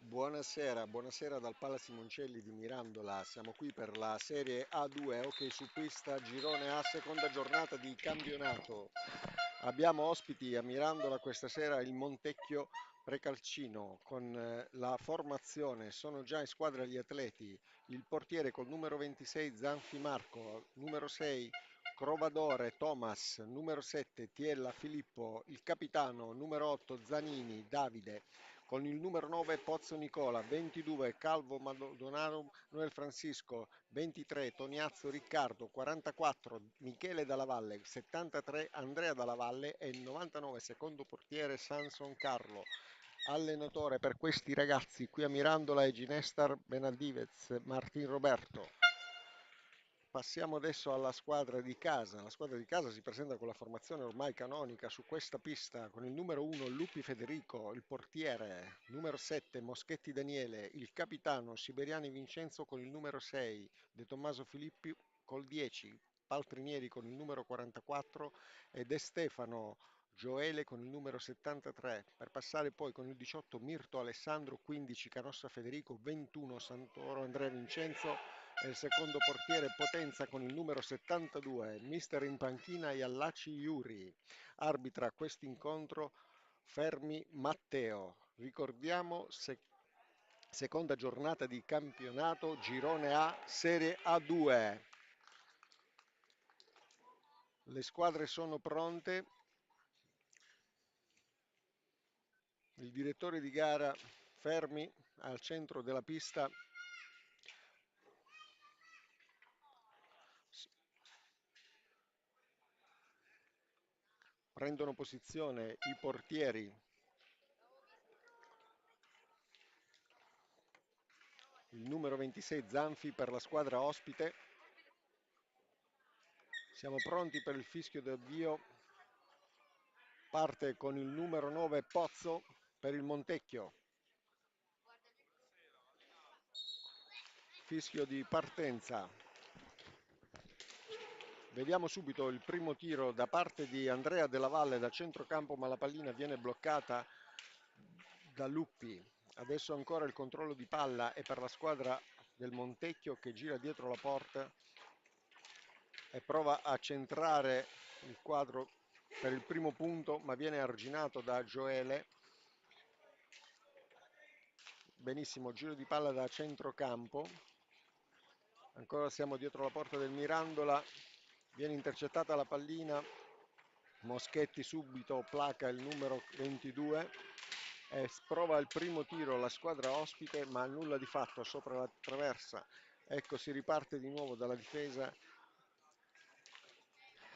Buonasera, buonasera dal Pala Simoncelli di Mirandola. Siamo qui per la Serie A2, hockey su pista, girone A, seconda giornata di campionato. Abbiamo ospiti a Mirandola questa sera il Montecchio Precalcino con la formazione. Sono già in squadra gli atleti. Il portiere col numero 26 Zanfi Marco, numero 6 Crovadore Thomas, numero 7 Tiella Filippo, il capitano numero 8 Zanini Davide, con il numero 9 Pozzo Nicola, 22 Calvo Maldonado Noel Francisco, 23 Toniazzo Riccardo, 44 Michele Dalla Valle, 73 Andrea Dalla Valle e il 99 secondo portiere Sanson Carlo. Allenatore per questi ragazzi qui a Mirandola è Ginestar Benaldivez Martin Roberto. Passiamo adesso alla squadra di casa. La squadra di casa si presenta con la formazione ormai canonica su questa pista con il numero 1 Lupi Federico, il portiere, numero 7 Moschetti Daniele, il capitano Siberiani Vincenzo con il numero 6, De Tommaso Filippi col 10, Paltrinieri con il numero 44 e De Stefano Gioele con il numero 73, per passare poi con il 18 Mirto Alessandro, 15 Canossa Federico, 21 Santoro Andrea Vincenzo e il secondo portiere Potenza con il numero 72, mister in panchina Iallaci Iuri. Arbitra questo incontro Fermi Matteo. Ricordiamo seconda giornata di campionato, girone A, Serie A2. Le squadre sono pronte. Il direttore di gara Fermi al centro della pista. Prendono posizione i portieri. Il numero 26 Zanfi per la squadra ospite. Siamo pronti per il fischio d'avvio. Parte con il numero 9 Pozzo per il Montecchio. Fischio di partenza. Vediamo subito il primo tiro da parte di Andrea Della Valle da centrocampo, ma la pallina viene bloccata da Luppi. Adesso ancora il controllo di palla è per la squadra del Montecchio che gira dietro la porta e prova a centrare il quadro per il primo punto, ma viene arginato da Gioele. Benissimo, giro di palla da centrocampo. Ancora siamo dietro la porta del Mirandola. Viene intercettata la pallina. Moschetti subito placa il numero 22 e prova il primo tiro la squadra ospite, ma nulla di fatto sopra la traversa. Ecco, si riparte di nuovo dalla difesa.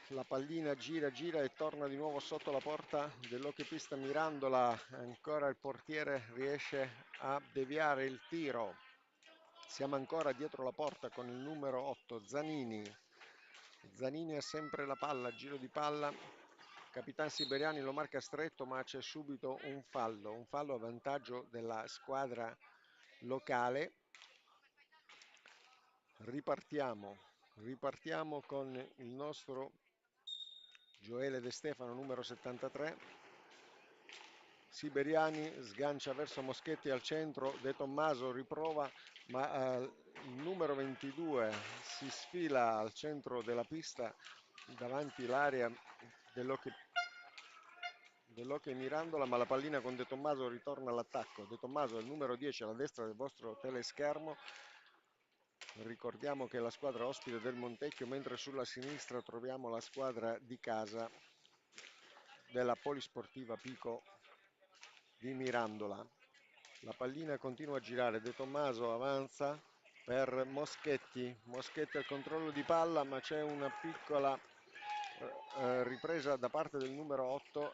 La pallina gira, gira e torna di nuovo sotto la porta dell'hockeypista Mirandola. Ancora il portiere riesce a deviare il tiro. Siamo ancora dietro la porta con il numero 8 Zanini. Zanini ha sempre la palla, giro di palla. Capitan Siberiani lo marca stretto, ma c'è subito un fallo a vantaggio della squadra locale. Ripartiamo con il nostro Gioele De Stefano, numero 73. Siberiani sgancia verso Moschetti al centro, De Tommaso riprova, ma il numero 22 si sfila al centro della pista davanti l'area dell'Hockey Mirandola, ma la pallina con De Tommaso ritorna all'attacco. De Tommaso è il numero 10 alla destra del vostro teleschermo. Ricordiamo che è la squadra ospite del Montecchio, mentre sulla sinistra troviamo la squadra di casa della Polisportiva Pico di Mirandola. La pallina continua a girare, De Tommaso avanza per Moschetti. Moschetti al controllo di palla, ma c'è una piccola ripresa da parte del numero 8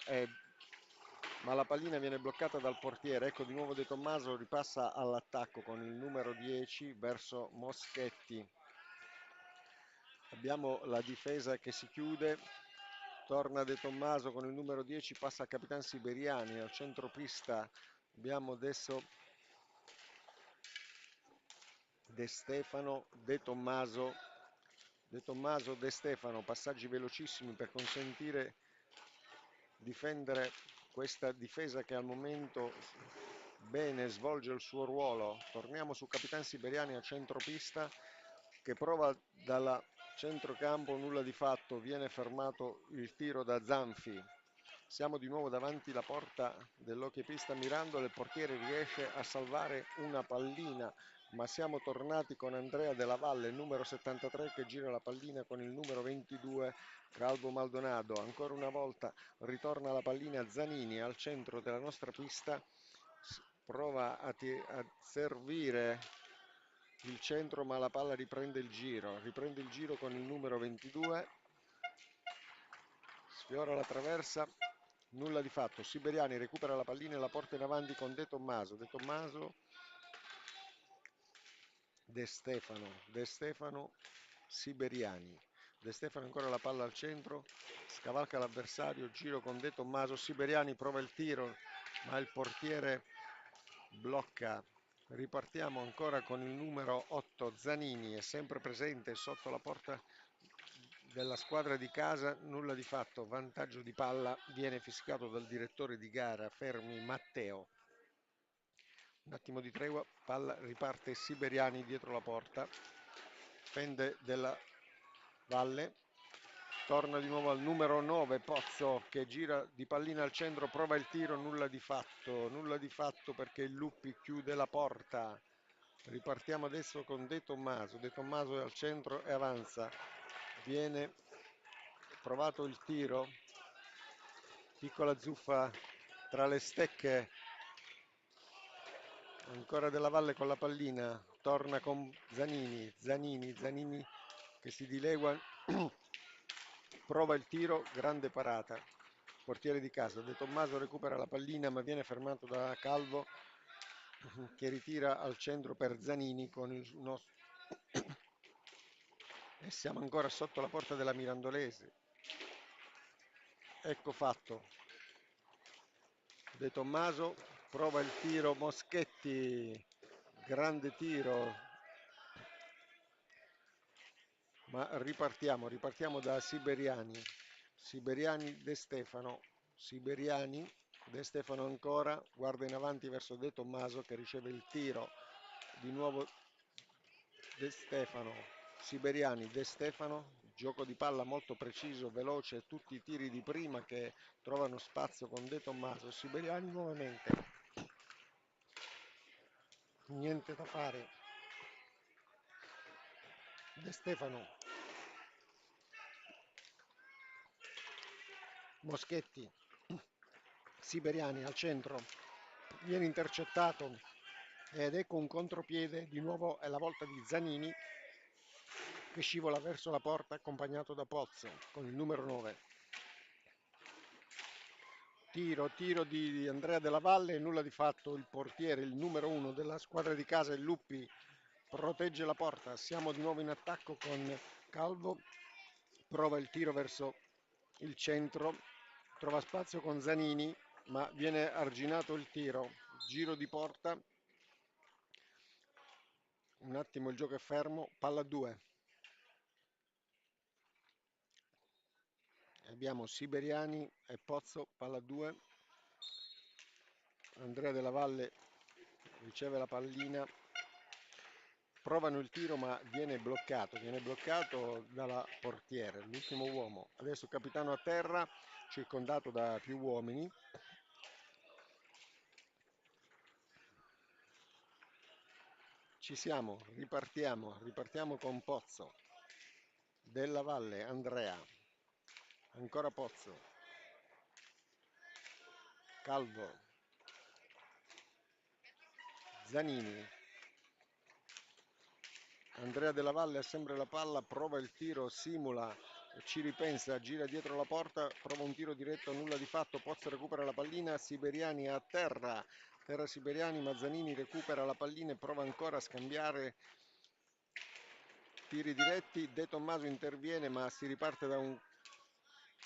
ma la pallina viene bloccata dal portiere. Ecco di nuovo De Tommaso ripassa all'attacco con il numero 10 verso Moschetti. Abbiamo la difesa che si chiude, torna De Tommaso con il numero 10, passa a Capitan Siberiani al centropista. Abbiamo adesso De Stefano, De Tommaso, De Stefano, passaggi velocissimi per consentire difendere questa difesa che al momento bene, svolge il suo ruolo. Torniamo su Capitan Siberiani a centropista che prova dalla centrocampo, nulla di fatto, viene fermato il tiro da Zanfi. Siamo di nuovo davanti alla porta dell'hockeypista Mirandola, il portiere riesce a salvare una pallina, ma siamo tornati con Andrea Della Valle, numero 73, che gira la pallina con il numero 22, Calvo Maldonado. Ancora una volta ritorna la pallina Zanini al centro della nostra pista, prova a servire il centro, ma la palla riprende il giro con il numero 22, sfiora la traversa, nulla di fatto. Siberiani recupera la pallina e la porta in avanti con De Tommaso. De Stefano, Siberiani. De Stefano ancora la palla al centro, scavalca l'avversario, giro con De Tommaso. Siberiani prova il tiro, ma il portiere blocca. Ripartiamo ancora con il numero 8, Zanini, è sempre presente sotto la porta della squadra di casa, nulla di fatto, vantaggio di palla, viene fischiato dal direttore di gara, fermi Matteo. Un attimo di tregua, palla riparte Siberiani dietro la porta, fende della Valle, torna di nuovo al numero 9 Pozzo che gira di pallina al centro, prova il tiro, nulla di fatto perché il Luppi chiude la porta. Ripartiamo adesso con De Tommaso è al centro e avanza, viene provato il tiro, piccola zuffa tra le stecche, ancora Della Valle con la pallina, torna con Zanini che si dilegua, prova il tiro, grande parata, portiere di casa. De Tommaso recupera la pallina ma viene fermato da Calvo che ritira al centro per Zanini con il nostro e siamo ancora sotto la porta della Mirandolese. Ecco fatto, De Tommaso prova il tiro, Moschetti, grande tiro, ma ripartiamo da Siberiani, De Stefano, De Stefano ancora, guarda in avanti verso De Tommaso che riceve il tiro, di nuovo De Stefano, De Stefano, gioco di palla molto preciso, veloce, tutti i tiri di prima che trovano spazio con De Tommaso, Siberiani nuovamente, niente da fare, De Stefano, Moschetti, Siberiani al centro, viene intercettato ed ecco un contropiede, di nuovo è la volta di Zanini che scivola verso la porta accompagnato da Pozzo con il numero 9. Tiro di Andrea Della Valle, nulla di fatto, il portiere, il numero 1 della squadra di casa, il Luppi, protegge la porta, siamo di nuovo in attacco con Calvo, prova il tiro verso il centro, trova spazio con Zanini, ma viene arginato il tiro, giro di porta, un attimo il gioco è fermo, palla 2. Abbiamo Siberiani e Pozzo, palla 2. Andrea Della Valle riceve la pallina, provano il tiro ma viene bloccato dalla portiere, l'ultimo uomo. Adesso il capitano a terra, circondato da più uomini. Ci siamo, ripartiamo con Pozzo. Della Valle, Andrea, ancora Pozzo, Calvo, Zanini, Andrea Della Valle ha sempre la palla, prova il tiro, simula, ci ripensa, gira dietro la porta, prova un tiro diretto, nulla di fatto, Pozzo recupera la pallina, Siberiani a terra Siberiani, Mazzanini recupera la pallina e prova ancora a scambiare tiri diretti, De Tommaso interviene ma si riparte da un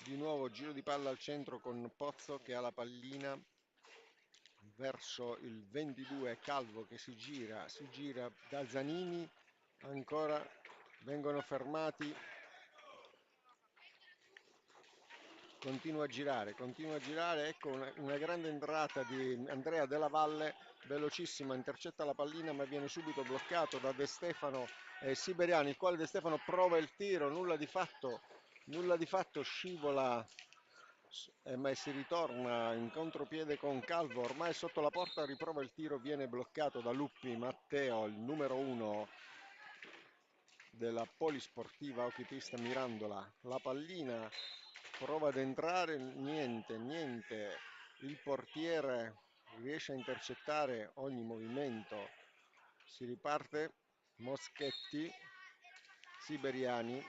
di nuovo giro di palla al centro con Pozzo che ha la pallina verso il 22 Calvo che si gira da Zanini, ancora vengono fermati continua a girare, ecco una grande entrata di Andrea Della Valle, velocissima, intercetta la pallina ma viene subito bloccato da De Stefano e Siberiani, il quale De Stefano prova il tiro, nulla di fatto, scivola ma si ritorna in contropiede con Calvo, ormai sotto la porta, riprova il tiro, viene bloccato da Luppi Matteo, il numero 1 della Polisportiva Hockeypista Mirandola. La pallina prova ad entrare, niente, il portiere riesce a intercettare ogni movimento, si riparte, Moschetti, Siberiani,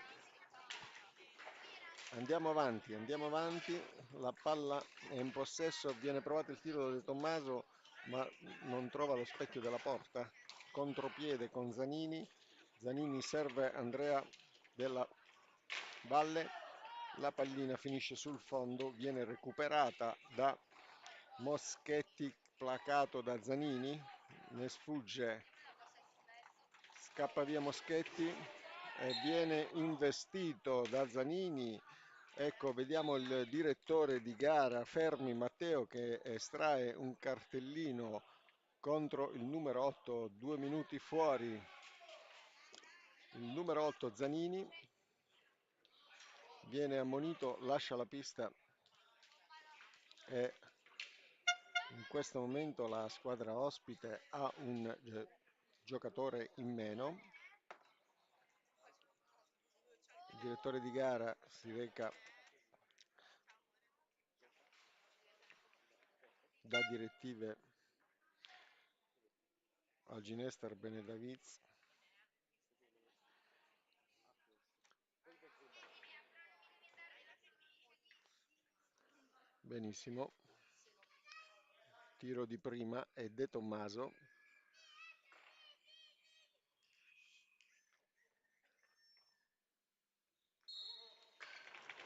andiamo avanti, la palla è in possesso, viene provato il tiro da De Tommaso ma non trova lo specchio della porta, contropiede con Zanini, Zanini serve Andrea Della Valle, la pallina finisce sul fondo, viene recuperata da Moschetti, placato da Zanini, ne sfugge, scappa via Moschetti e viene investito da Zanini. Ecco, vediamo il direttore di gara Fermi Matteo che estrae un cartellino contro il numero 8, 2 minuti fuori. Il numero 8 Zanini viene ammonito, lascia la pista e in questo momento la squadra ospite ha un giocatore in meno. Il direttore di gara si reca da direttive al Ginester Benedaviz. Benissimo. Tiro di prima è De Tommaso.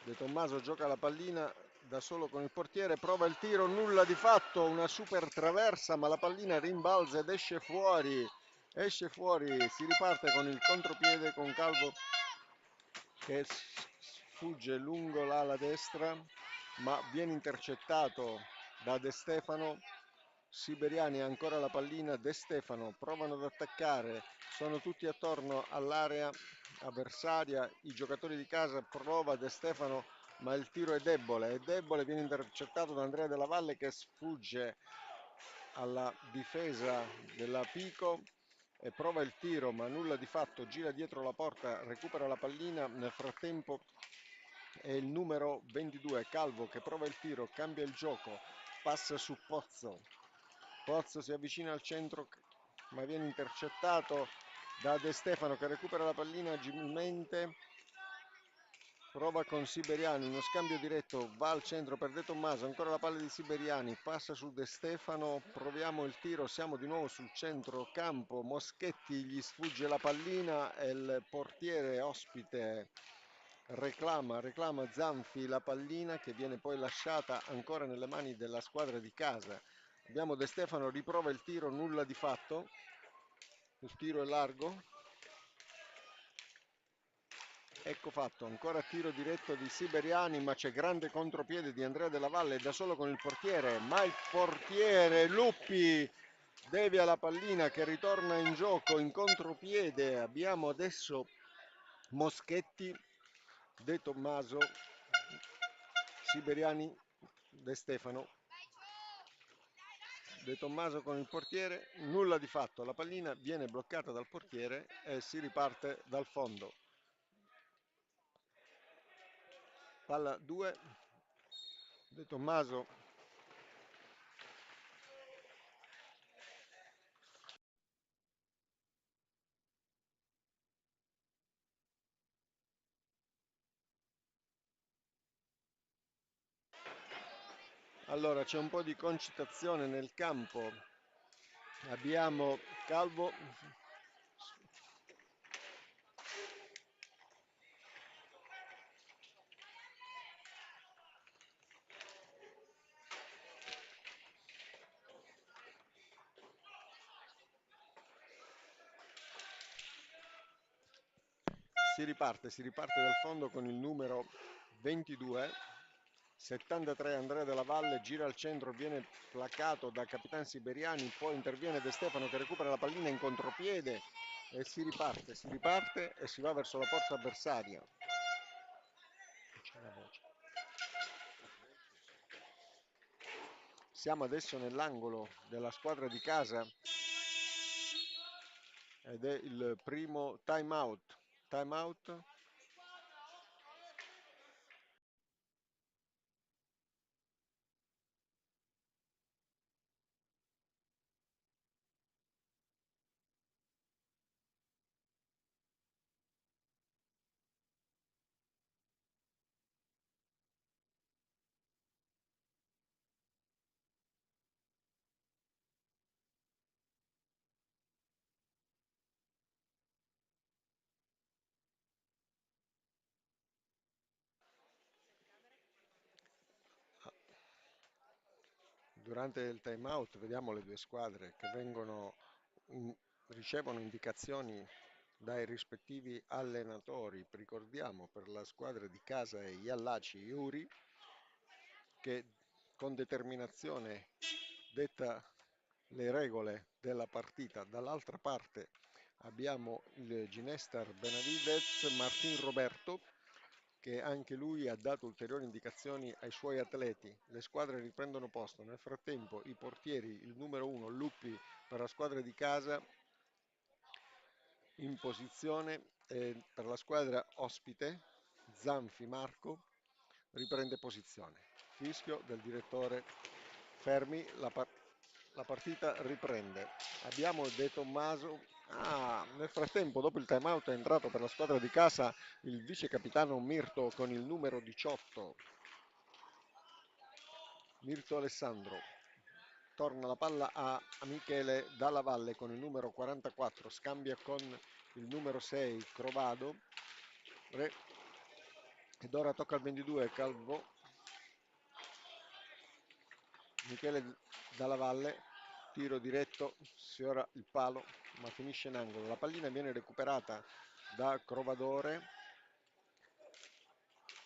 De Tommaso gioca la pallina da solo con il portiere, prova il tiro, nulla di fatto, una super traversa, ma la pallina rimbalza ed esce fuori, si riparte con il contropiede con Calvo che sfugge lungo l'ala destra, ma viene intercettato da De Stefano. Siberiani ha ancora la pallina, De Stefano provano ad attaccare, sono tutti attorno all'area avversaria, i giocatori di casa, prova De Stefano ma il tiro è debole, viene intercettato da Andrea Della Valle che sfugge alla difesa della Pico e prova il tiro ma nulla di fatto, gira dietro la porta, recupera la pallina, nel frattempo è il numero 22 Calvo che prova il tiro, cambia il gioco, passa su Pozzo, Pozzo si avvicina al centro ma viene intercettato da De Stefano che recupera la pallina agilmente, prova con Siberiani, uno scambio diretto, va al centro per De Tommaso, ancora la palla di Siberiani, passa su De Stefano, proviamo il tiro, siamo di nuovo sul centro campo, Moschetti gli sfugge la pallina e il portiere ospite reclama Zanfi la pallina che viene poi lasciata ancora nelle mani della squadra di casa. Abbiamo De Stefano, riprova il tiro, nulla di fatto, il tiro è largo. Ecco fatto, ancora tiro diretto di Siberiani, ma c'è grande contropiede di Andrea Della Valle da solo con il portiere, ma il portiere Luppi devia la pallina che ritorna in gioco in contropiede. Abbiamo adesso Moschetti, De Tommaso, Siberiani, De Stefano. De Tommaso con il portiere, nulla di fatto, la pallina viene bloccata dal portiere e si riparte dal fondo. Palla 2, De Tommaso allora c'è un po' di concitazione nel campo, abbiamo Calvo si riparte dal fondo con il numero 22 73 Andrea Della Valle, gira al centro, viene placato da Capitan Siberiani, poi interviene De Stefano che recupera la pallina in contropiede e si riparte e si va verso la porta avversaria. C'è la voce. Siamo adesso nell'angolo della squadra di casa ed è il primo time out. Time out. Durante il time out vediamo le due squadre che ricevono indicazioni dai rispettivi allenatori. Ricordiamo per la squadra di casa è Yallaci Iuri che con determinazione detta le regole della partita. Dall'altra parte abbiamo il Ginestar Benavidez Martin Roberto che anche lui ha dato ulteriori indicazioni ai suoi atleti. Le squadre riprendono posto. Nel frattempo i portieri, il numero 1 Luppi per la squadra di casa in posizione per la squadra ospite Zanfi Marco riprende posizione. Fischio del direttore fermi, la partita riprende. Abbiamo De Tommaso. Nel frattempo, dopo il time out, è entrato per la squadra di casa il vice capitano Mirto con il numero 18. Mirto Alessandro. Torna la palla a Michele Dalla Valle con il numero 44. Scambia con il numero 6 Crovado. Ed ora tocca al 22 Calvo. Michele Dalla Valle, tiro diretto, sfiora il palo ma finisce in angolo. La pallina viene recuperata da Crovadore,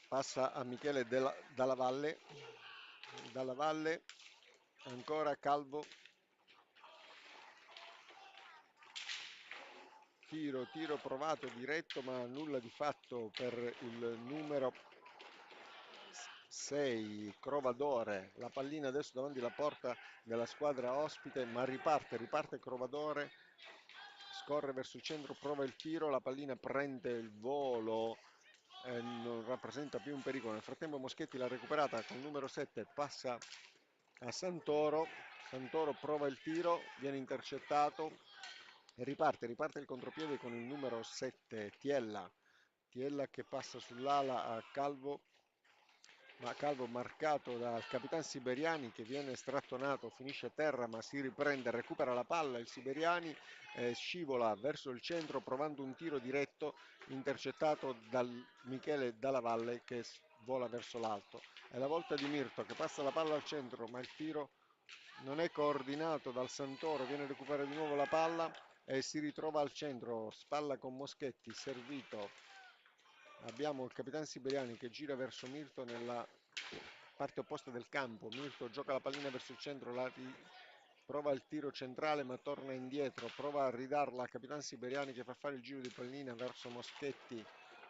passa a Michele Dalla Valle, Dalla Valle, ancora Calvo, tiro provato diretto ma nulla di fatto per il numero 6 Crovadore. La pallina adesso davanti alla porta della squadra ospite ma riparte Crovadore, scorre verso il centro, prova il tiro, la pallina prende il volo e non rappresenta più un pericolo. Nel frattempo Moschetti l'ha recuperata con il numero 7, passa a Santoro, Santoro prova il tiro, viene intercettato e riparte il contropiede con il numero 7 Tiella che passa sull'ala a Calvo, ma Calvo marcato dal capitano Siberiani che viene strattonato, finisce a terra ma si riprende, recupera la palla il Siberiani, scivola verso il centro provando un tiro diretto intercettato dal Michele Dalla Valle che vola verso l'alto. È la volta di Mirto che passa la palla al centro ma il tiro non è coordinato dal Santoro, viene a recuperare di nuovo la palla e si ritrova al centro, spalla con Moschetti, servito. Abbiamo il capitano Siberiani che gira verso Mirto nella parte opposta del campo. Mirto gioca la pallina verso il centro, prova il tiro centrale ma torna indietro, prova a ridarla a capitano Siberiani che fa fare il giro di pallina verso Moschetti.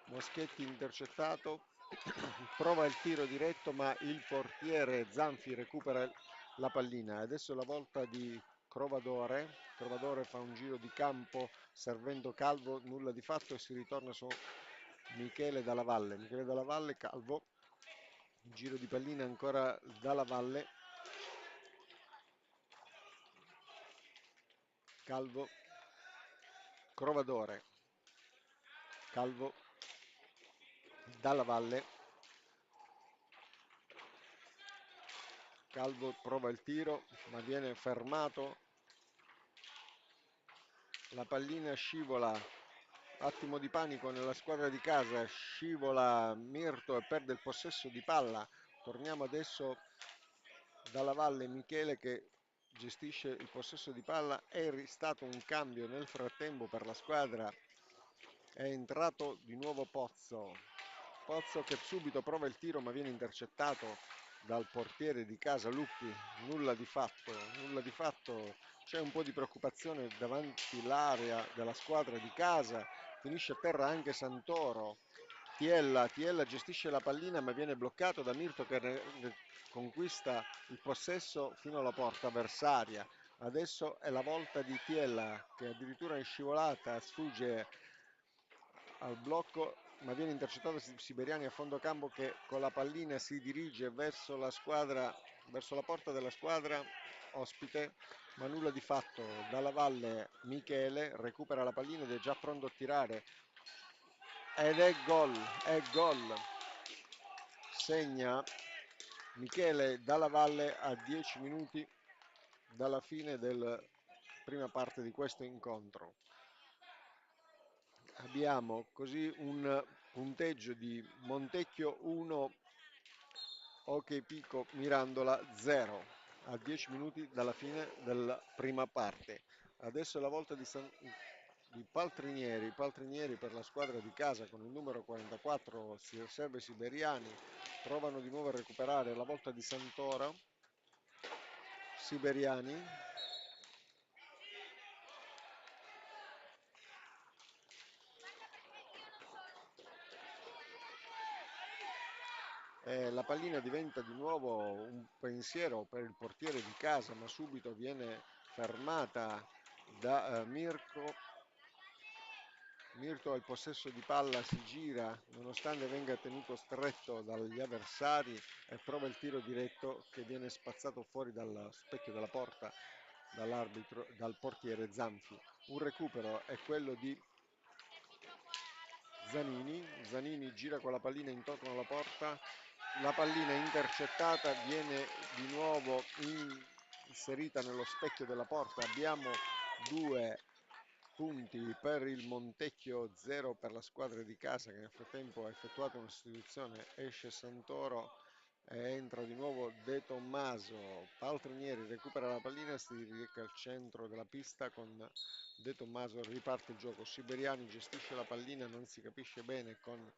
Moschetti intercettato, prova il tiro diretto ma il portiere Zanfi recupera la pallina. Adesso è la volta di Crovadore. Crovadore fa un giro di campo servendo Calvo, nulla di fatto e si ritorna su Michele Dalla Valle. Michele Dalla Valle, Calvo, giro di pallina ancora Dalla Valle. Calvo, Crovadore, Calvo, Dalla Valle. Calvo prova il tiro ma viene fermato. La pallina scivola, attimo di panico nella squadra di casa, scivola Mirto e perde il possesso di palla. Torniamo adesso Dalla Valle, Michele che gestisce il possesso di palla. È stato un cambio nel frattempo per la squadra, è entrato di nuovo Pozzo. Pozzo che subito prova il tiro ma viene intercettato dal portiere di casa Luppi. Nulla di fatto, nulla di fatto. C'è un po' di preoccupazione davanti l'area della squadra di casa. Finisce a terra anche Santoro. Tiella gestisce la pallina ma viene bloccato da Mirto che conquista il possesso fino alla porta avversaria. Adesso è la volta di Tiella che addirittura in scivolata sfugge al blocco ma viene intercettato Siberiani a fondo campo che con la pallina si dirige verso la squadra, verso la porta della squadra ospite, ma nulla di fatto. Dalla valle Michele recupera la pallina ed è già pronto a tirare ed è gol, è gol. Segna Michele Dalla Valle a 10 minuti dalla fine della prima parte di questo incontro. Abbiamo così un punteggio di Montecchio 1, Ok Pico Mirandola 0 a 10 minuti dalla fine della prima parte. Adesso è la volta di Paltrinieri, Paltrinieri per la squadra di casa con il numero 44 si serve Siberiani, provano di nuovo a recuperare la volta di Santoro, Siberiani. La pallina diventa di nuovo un pensiero per il portiere di casa, ma subito viene fermata da Mirko. Mirto ha il possesso di palla, si gira nonostante venga tenuto stretto dagli avversari e prova il tiro diretto che viene spazzato fuori dal specchio della porta dall'arbitro, dal portiere Zanfi. Un recupero è quello di Zanini. Zanini gira con la pallina intorno alla porta, la pallina intercettata viene di nuovo inserita nello specchio della porta. Abbiamo 2 punti per il Montecchio, 0 per la squadra di casa che nel frattempo ha effettuato una sostituzione. Esce Santoro e entra di nuovo De Tommaso. Paltrinieri recupera la pallina e si reca al centro della pista con De Tommaso, riparte il gioco. Siberiani gestisce la pallina, non si capisce bene con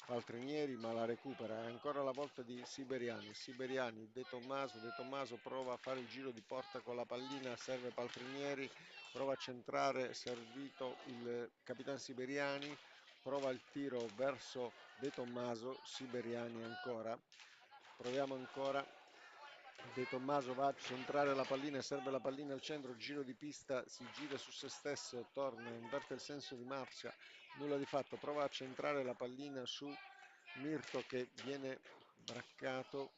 Paltrinieri ma la recupera. È ancora la volta di Siberiani. Siberiani, De Tommaso prova a fare il giro di porta con la pallina, serve Paltrinieri, prova a centrare, servito il capitano Siberiani, prova il tiro verso De Tommaso, Siberiani ancora. Proviamo ancora. De Tommaso va a centrare la pallina, serve la pallina al centro, giro di pista, si gira su se stesso, torna, inverte il senso di marcia, nulla di fatto, prova a centrare la pallina su Mirto che viene braccato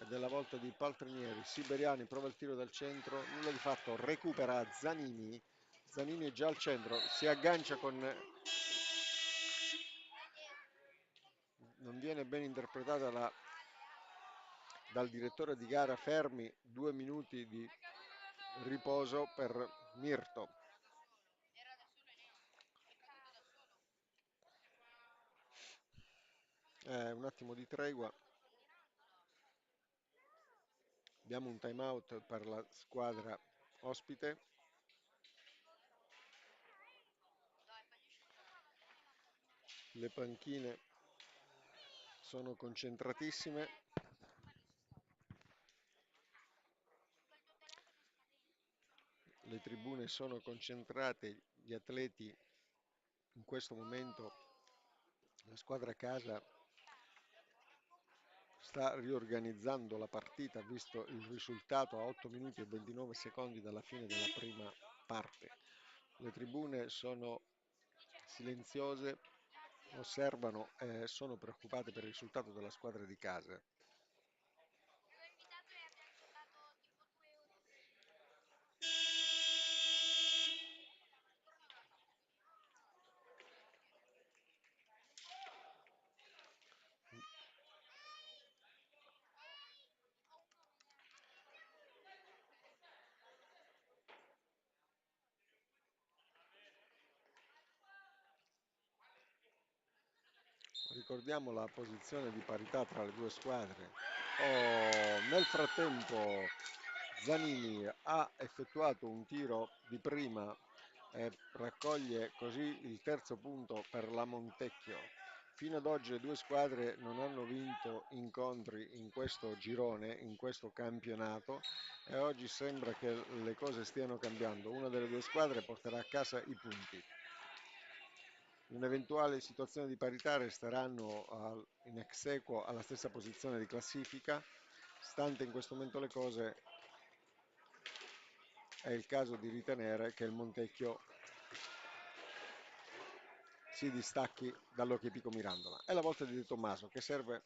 ed è la volta di Paltrinieri. Siberiani prova il tiro dal centro, nulla di fatto, recupera Zanini, Zanini è già al centro, si aggancia con... Non viene ben interpretata dal direttore di gara Fermi, 2 minuti di riposo per Mirto. Un attimo di tregua. Abbiamo un time out per la squadra ospite. Le panchine sono concentratissime. Le tribune sono concentrate, gli atleti in questo momento, la squadra a casa sta riorganizzando la partita visto il risultato a 8 minuti e 29 secondi dalla fine della prima parte. Le tribune sono silenziose, osservano e sono preoccupate per il risultato della squadra di casa. Ricordiamo la posizione di parità tra le due squadre. Nel frattempo Zanini ha effettuato un tiro di prima e raccoglie così il terzo punto per la Montecchio. Fino ad oggi le due squadre non hanno vinto incontri in questo girone, in questo campionato, e oggi sembra che le cose stiano cambiando. Una delle due squadre porterà a casa i punti. In un'eventuale situazione di parità resteranno in ex aequo alla stessa posizione di classifica. Stante in questo momento le cose, è il caso di ritenere che il Montecchio si distacchi dall'Hockey Pico Mirandola. È la volta di De Tommaso che serve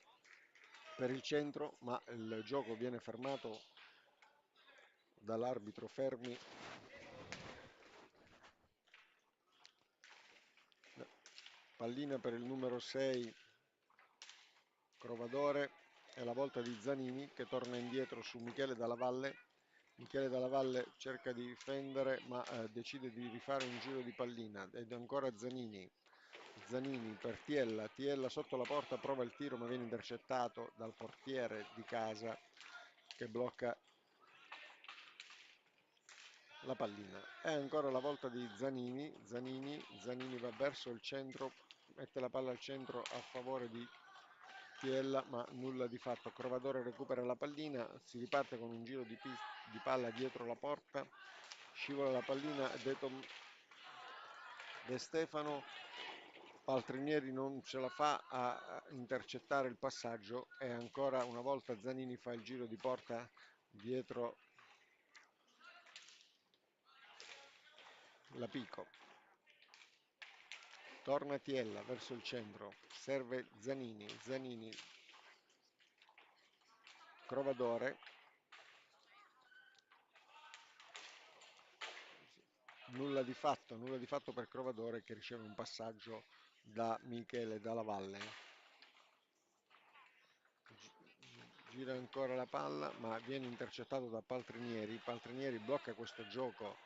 per il centro, ma il gioco viene fermato dall'arbitro Fermi. Pallina per il numero 6 Crovadore. È la volta di Zanini che torna indietro su Michele Dalla Valle. Michele Dalla Valle cerca di difendere, ma decide di rifare un giro di pallina ed ancora Zanini. Zanini per Tiella, Tiella sotto la porta prova il tiro ma viene intercettato dal portiere di casa che blocca la pallina. È ancora la volta di Zanini, Zanini va verso il centro, mette la palla al centro a favore di Tiella, ma nulla di fatto. Crovadore recupera la pallina, si riparte con un giro di palla dietro la porta, scivola la pallina, De Stefano, Paltrinieri non ce la fa a intercettare il passaggio e ancora una volta Zanini fa il giro di porta dietro la Pico. Torna Tiella verso il centro, serve Zanini, Zanini, Crovadore, nulla di fatto per Crovadore che riceve un passaggio da Michele Dalla Valle. Gira ancora la palla ma viene intercettato da Paltrinieri. Paltrinieri blocca questo gioco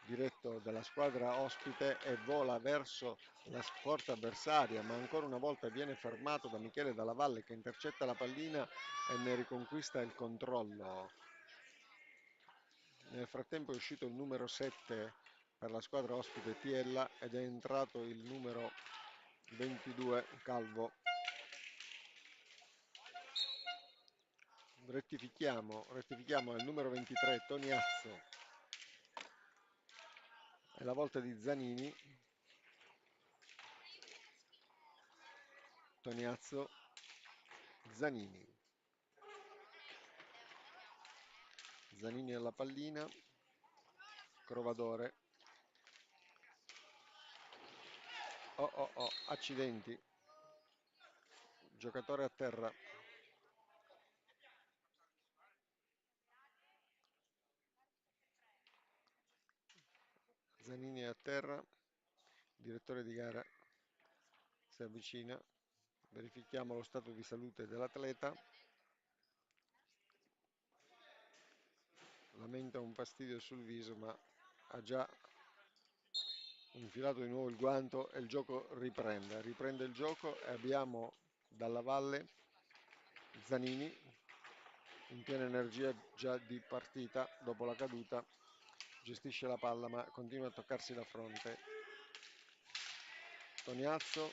diretto dalla squadra ospite e vola verso la porta avversaria, ma ancora una volta viene fermato da Michele Dalla Valle che intercetta la pallina e ne riconquista il controllo. Nel frattempo è uscito il numero 7 per la squadra ospite Tiella ed è entrato il numero 22 Calvo. Rettifichiamo il numero 23 Toniazzo. È la volta di Zanini. Toniazzo, Zanini. Zanini alla pallina. Crovadore. Oh, accidenti. Giocatore a terra. Zanini è a terra. Direttore di gara si avvicina. Verifichiamo lo stato di salute dell'atleta. Lamenta un fastidio sul viso, ma ha già infilato di nuovo il guanto e il gioco riprende. Riprende il gioco e abbiamo Dalla Valle Zanini in piena energia già di partita dopo la caduta. Gestisce la palla ma continua a toccarsi la fronte. Toniazzo,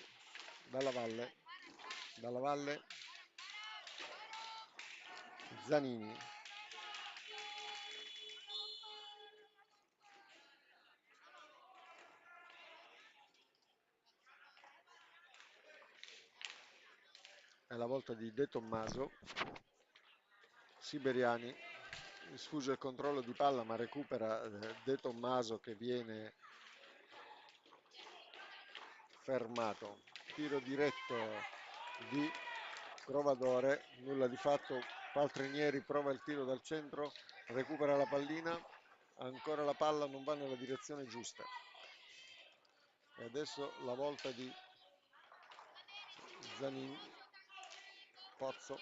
Dalla Valle, Zanini. È la volta di De Tommaso. Siberiani sfugge il controllo di palla ma recupera De Tommaso che viene fermato. Tiro diretto di Crovadore, nulla di fatto. Paltrinieri prova il tiro dal centro, recupera la pallina, ancora la palla non va nella direzione giusta. E adesso la volta di Zanini, Pozzo,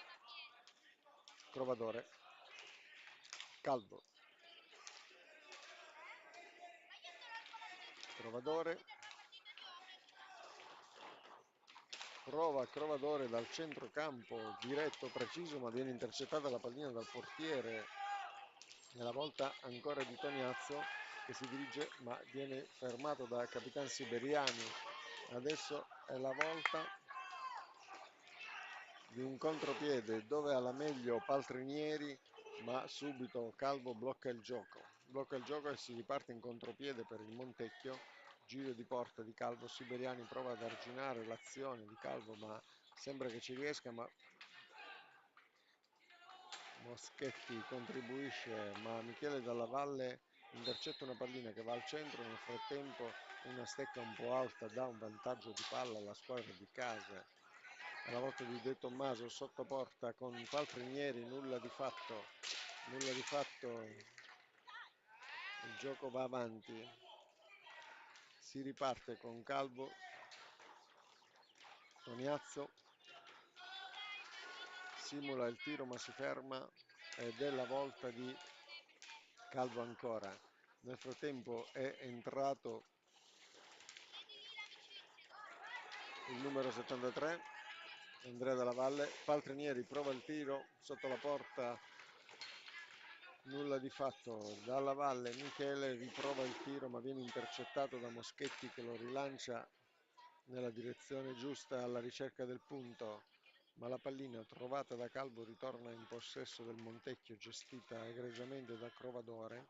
Crovadore, Calvo. Crovadore, prova Crovadore dal centrocampo, diretto, preciso, ma viene intercettata la pallina dal portiere. Nella volta ancora di Toniazzo che si dirige, ma viene fermato da Capitan Siberiani. Adesso è la volta di un contropiede dove ha la meglio Paltrinieri, ma subito Calvo blocca il gioco e si riparte in contropiede per il Montecchio. Giro di porta di Calvo, Siberiani prova ad arginare l'azione di Calvo, ma sembra che ci riesca, ma Moschetti contribuisce, ma Michele Dalla Valle intercetta una pallina che va al centro. Nel frattempo una stecca un po' alta dà un vantaggio di palla alla squadra di casa. Alla volta di De Tommaso sotto porta con Paltrinieri, nulla di fatto, il gioco va avanti, si riparte con Calvo, Toniazzo simula il tiro ma si ferma ed è la volta di Calvo ancora. Nel frattempo è entrato il numero 73, Andrea Dalla Valle. Paltrinieri prova il tiro sotto la porta, nulla di fatto. Dalla Valle Michele riprova il tiro ma viene intercettato da Moschetti che lo rilancia nella direzione giusta alla ricerca del punto, ma la pallina trovata da Calvo ritorna in possesso del Montecchio, gestita egregiamente da Crovadore.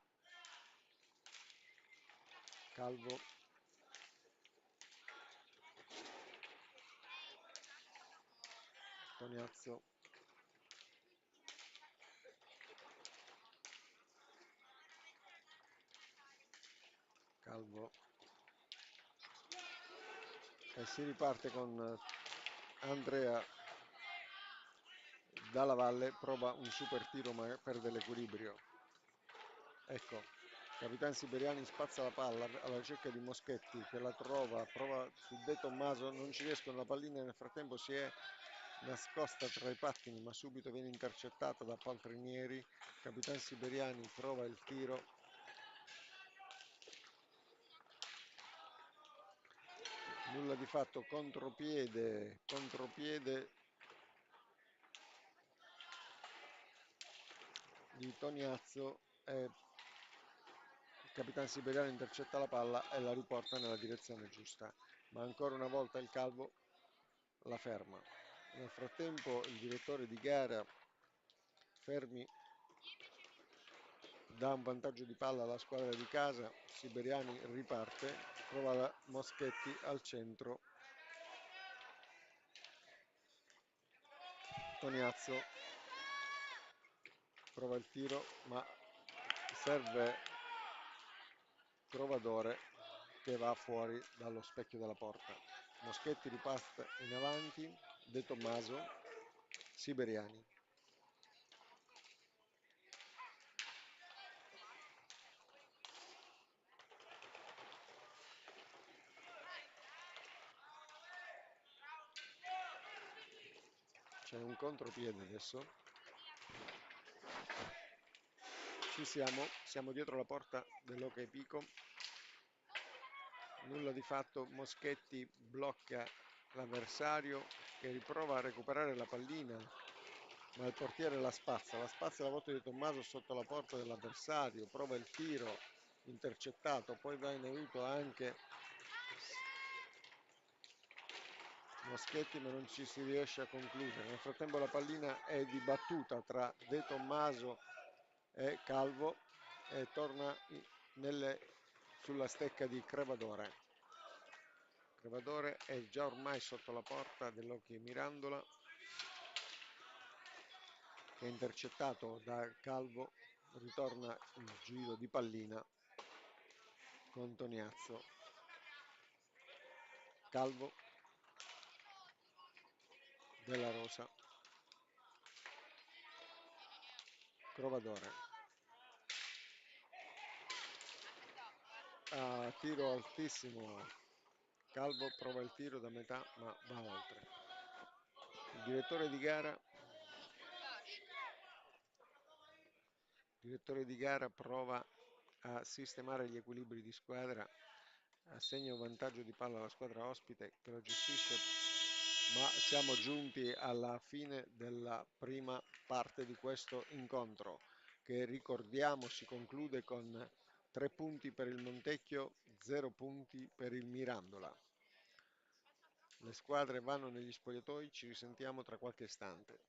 Calvo Toniazzo Calvo e si riparte con Andrea Dalla Valle, prova un super tiro ma perde l'equilibrio. Ecco, Capitan Siberiani spazza la palla alla ricerca di Moschetti che la prova su De Tommaso, non ci riescono, la pallina nel frattempo si è nascosta tra i pattini ma subito viene intercettata da Paltrinieri. Capitan Siberiani prova il tiro, nulla di fatto, contropiede di Toniazzo e il Capitan Siberiano intercetta la palla e la riporta nella direzione giusta, ma ancora una volta il Calvo la ferma. Nel frattempo il direttore di gara Fermi dà un vantaggio di palla alla squadra di casa. Siberiani riparte, prova la Moschetti al centro, Toniazzo prova il tiro ma serve Trovadore che va fuori dallo specchio della porta. Moschetti ripassa in avanti, De Tommaso, Siberiani. C'è un contropiede adesso. Ci siamo dietro la porta dell'Hockey Pico. Nulla di fatto, Moschetti blocca l'avversario che riprova a recuperare la pallina, ma il portiere la spazza la volta di Tommaso sotto la porta dell'avversario, prova il tiro intercettato, poi va in aiuto anche Moschetti ma non ci si riesce a concludere. Nel frattempo la pallina è dibattuta tra De Tommaso e Calvo e torna sulla stecca di Crevadore. Crevadore è già ormai sotto la porta dell'Hockey Mirandola, che è intercettato da Calvo. Ritorna il giro di pallina con Toniazzo. Calvo, Della Rosa, Crovadore. Tiro altissimo. Calvo prova il tiro da metà ma va oltre. Il direttore di gara prova a sistemare gli equilibri di squadra, assegna un vantaggio di palla alla squadra ospite che lo gestisce, ma siamo giunti alla fine della prima parte di questo incontro che, ricordiamo, si conclude con 3 punti per il Montecchio, 0 punti per il Mirandola. Le squadre vanno negli spogliatoi, ci risentiamo tra qualche istante.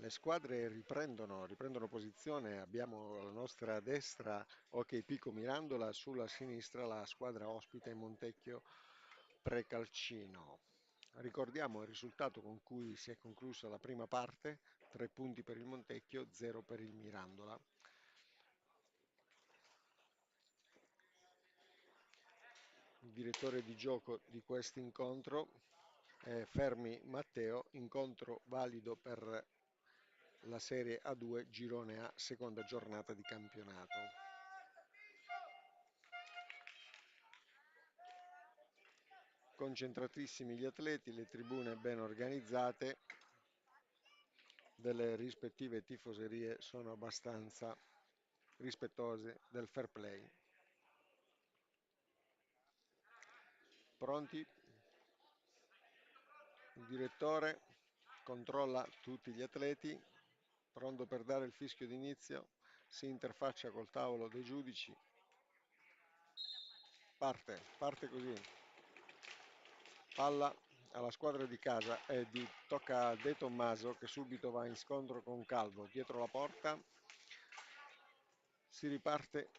Le squadre riprendono posizione, abbiamo alla nostra destra OK Pico Mirandola, sulla sinistra la squadra ospite Montecchio Precalcino. Ricordiamo il risultato con cui si è conclusa la prima parte: 3 punti per il Montecchio, 0 per il Mirandola. Il direttore di gioco di questo incontro è Fermi Matteo, incontro valido per la Serie A2 Girone A, seconda giornata di campionato. Concentratissimi gli atleti, le tribune ben organizzate, delle rispettive tifoserie sono abbastanza rispettose del fair play. Pronti? Il direttore controlla tutti gli atleti, pronto per dare il fischio d'inizio, si interfaccia col tavolo dei giudici, parte così. Palla alla squadra di casa e tocca a De Tommaso, che subito va in scontro con Calvo dietro la porta. Si riparte.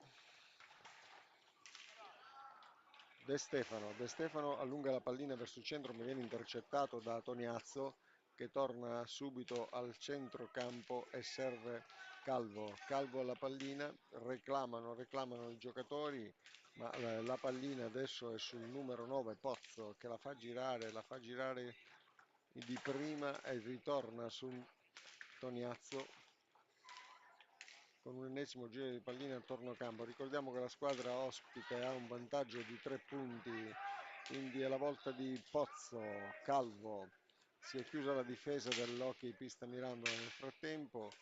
De Stefano allunga la pallina verso il centro, ma viene intercettato da Toniazzo, che torna subito al centrocampo e serve Calvo. Calvo alla pallina, reclamano i giocatori, ma la pallina adesso è sul numero 9 Pozzo, che la fa girare di prima e ritorna su Toniazzo con un ennesimo giro di pallina attorno campo. Ricordiamo che la squadra ospite ha un vantaggio di 3 punti, quindi è la volta di Pozzo. Calvo, si è chiusa la difesa dell'Hockey Pista Mirandola nel frattempo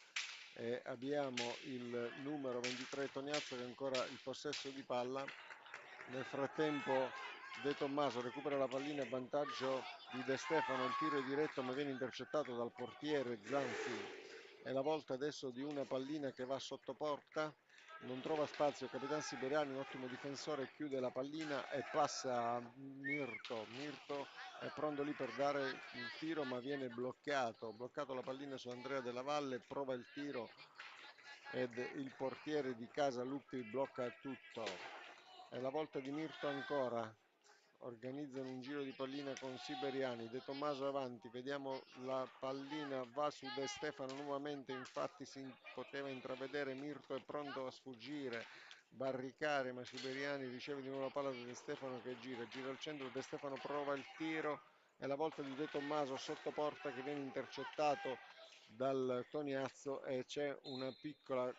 e abbiamo il numero 23 Toniazzo che ha ancora il possesso di palla. Nel frattempo De Tommaso recupera la pallina a vantaggio di De Stefano, il tiro è diretto ma viene intercettato dal portiere Zanzi. È la volta adesso di una pallina che va sotto porta, non trova spazio il capitano Siberiani, un ottimo difensore, chiude la pallina e passa a Mirto. Mirto è pronto lì per dare il tiro ma viene bloccato la pallina su Andrea Della Valle, prova il tiro ed il portiere di Casa Luppi blocca tutto. È la volta di Mirto ancora, organizzano un giro di pallina con Siberiani, De Tommaso avanti, vediamo la pallina va su De Stefano nuovamente, infatti si poteva intravedere Mirto è pronto a sfuggire, barricare, ma Siberiani riceve di nuovo la palla da De Stefano che gira al centro, De Stefano prova il tiro, è la volta di De Tommaso sotto porta che viene intercettato dal Toniazzo e c'è una piccola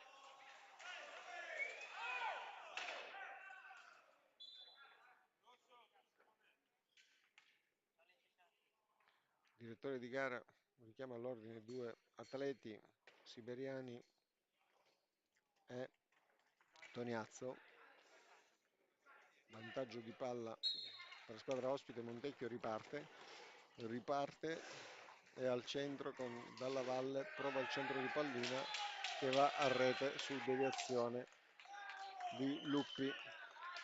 direttore di gara richiama all'ordine due atleti, Siberiani e Toniazzo. Vantaggio di palla per la squadra ospite, Montecchio riparte e al centro con Dalla Valle, prova il centro di pallina che va a rete su deviazione di Luppi.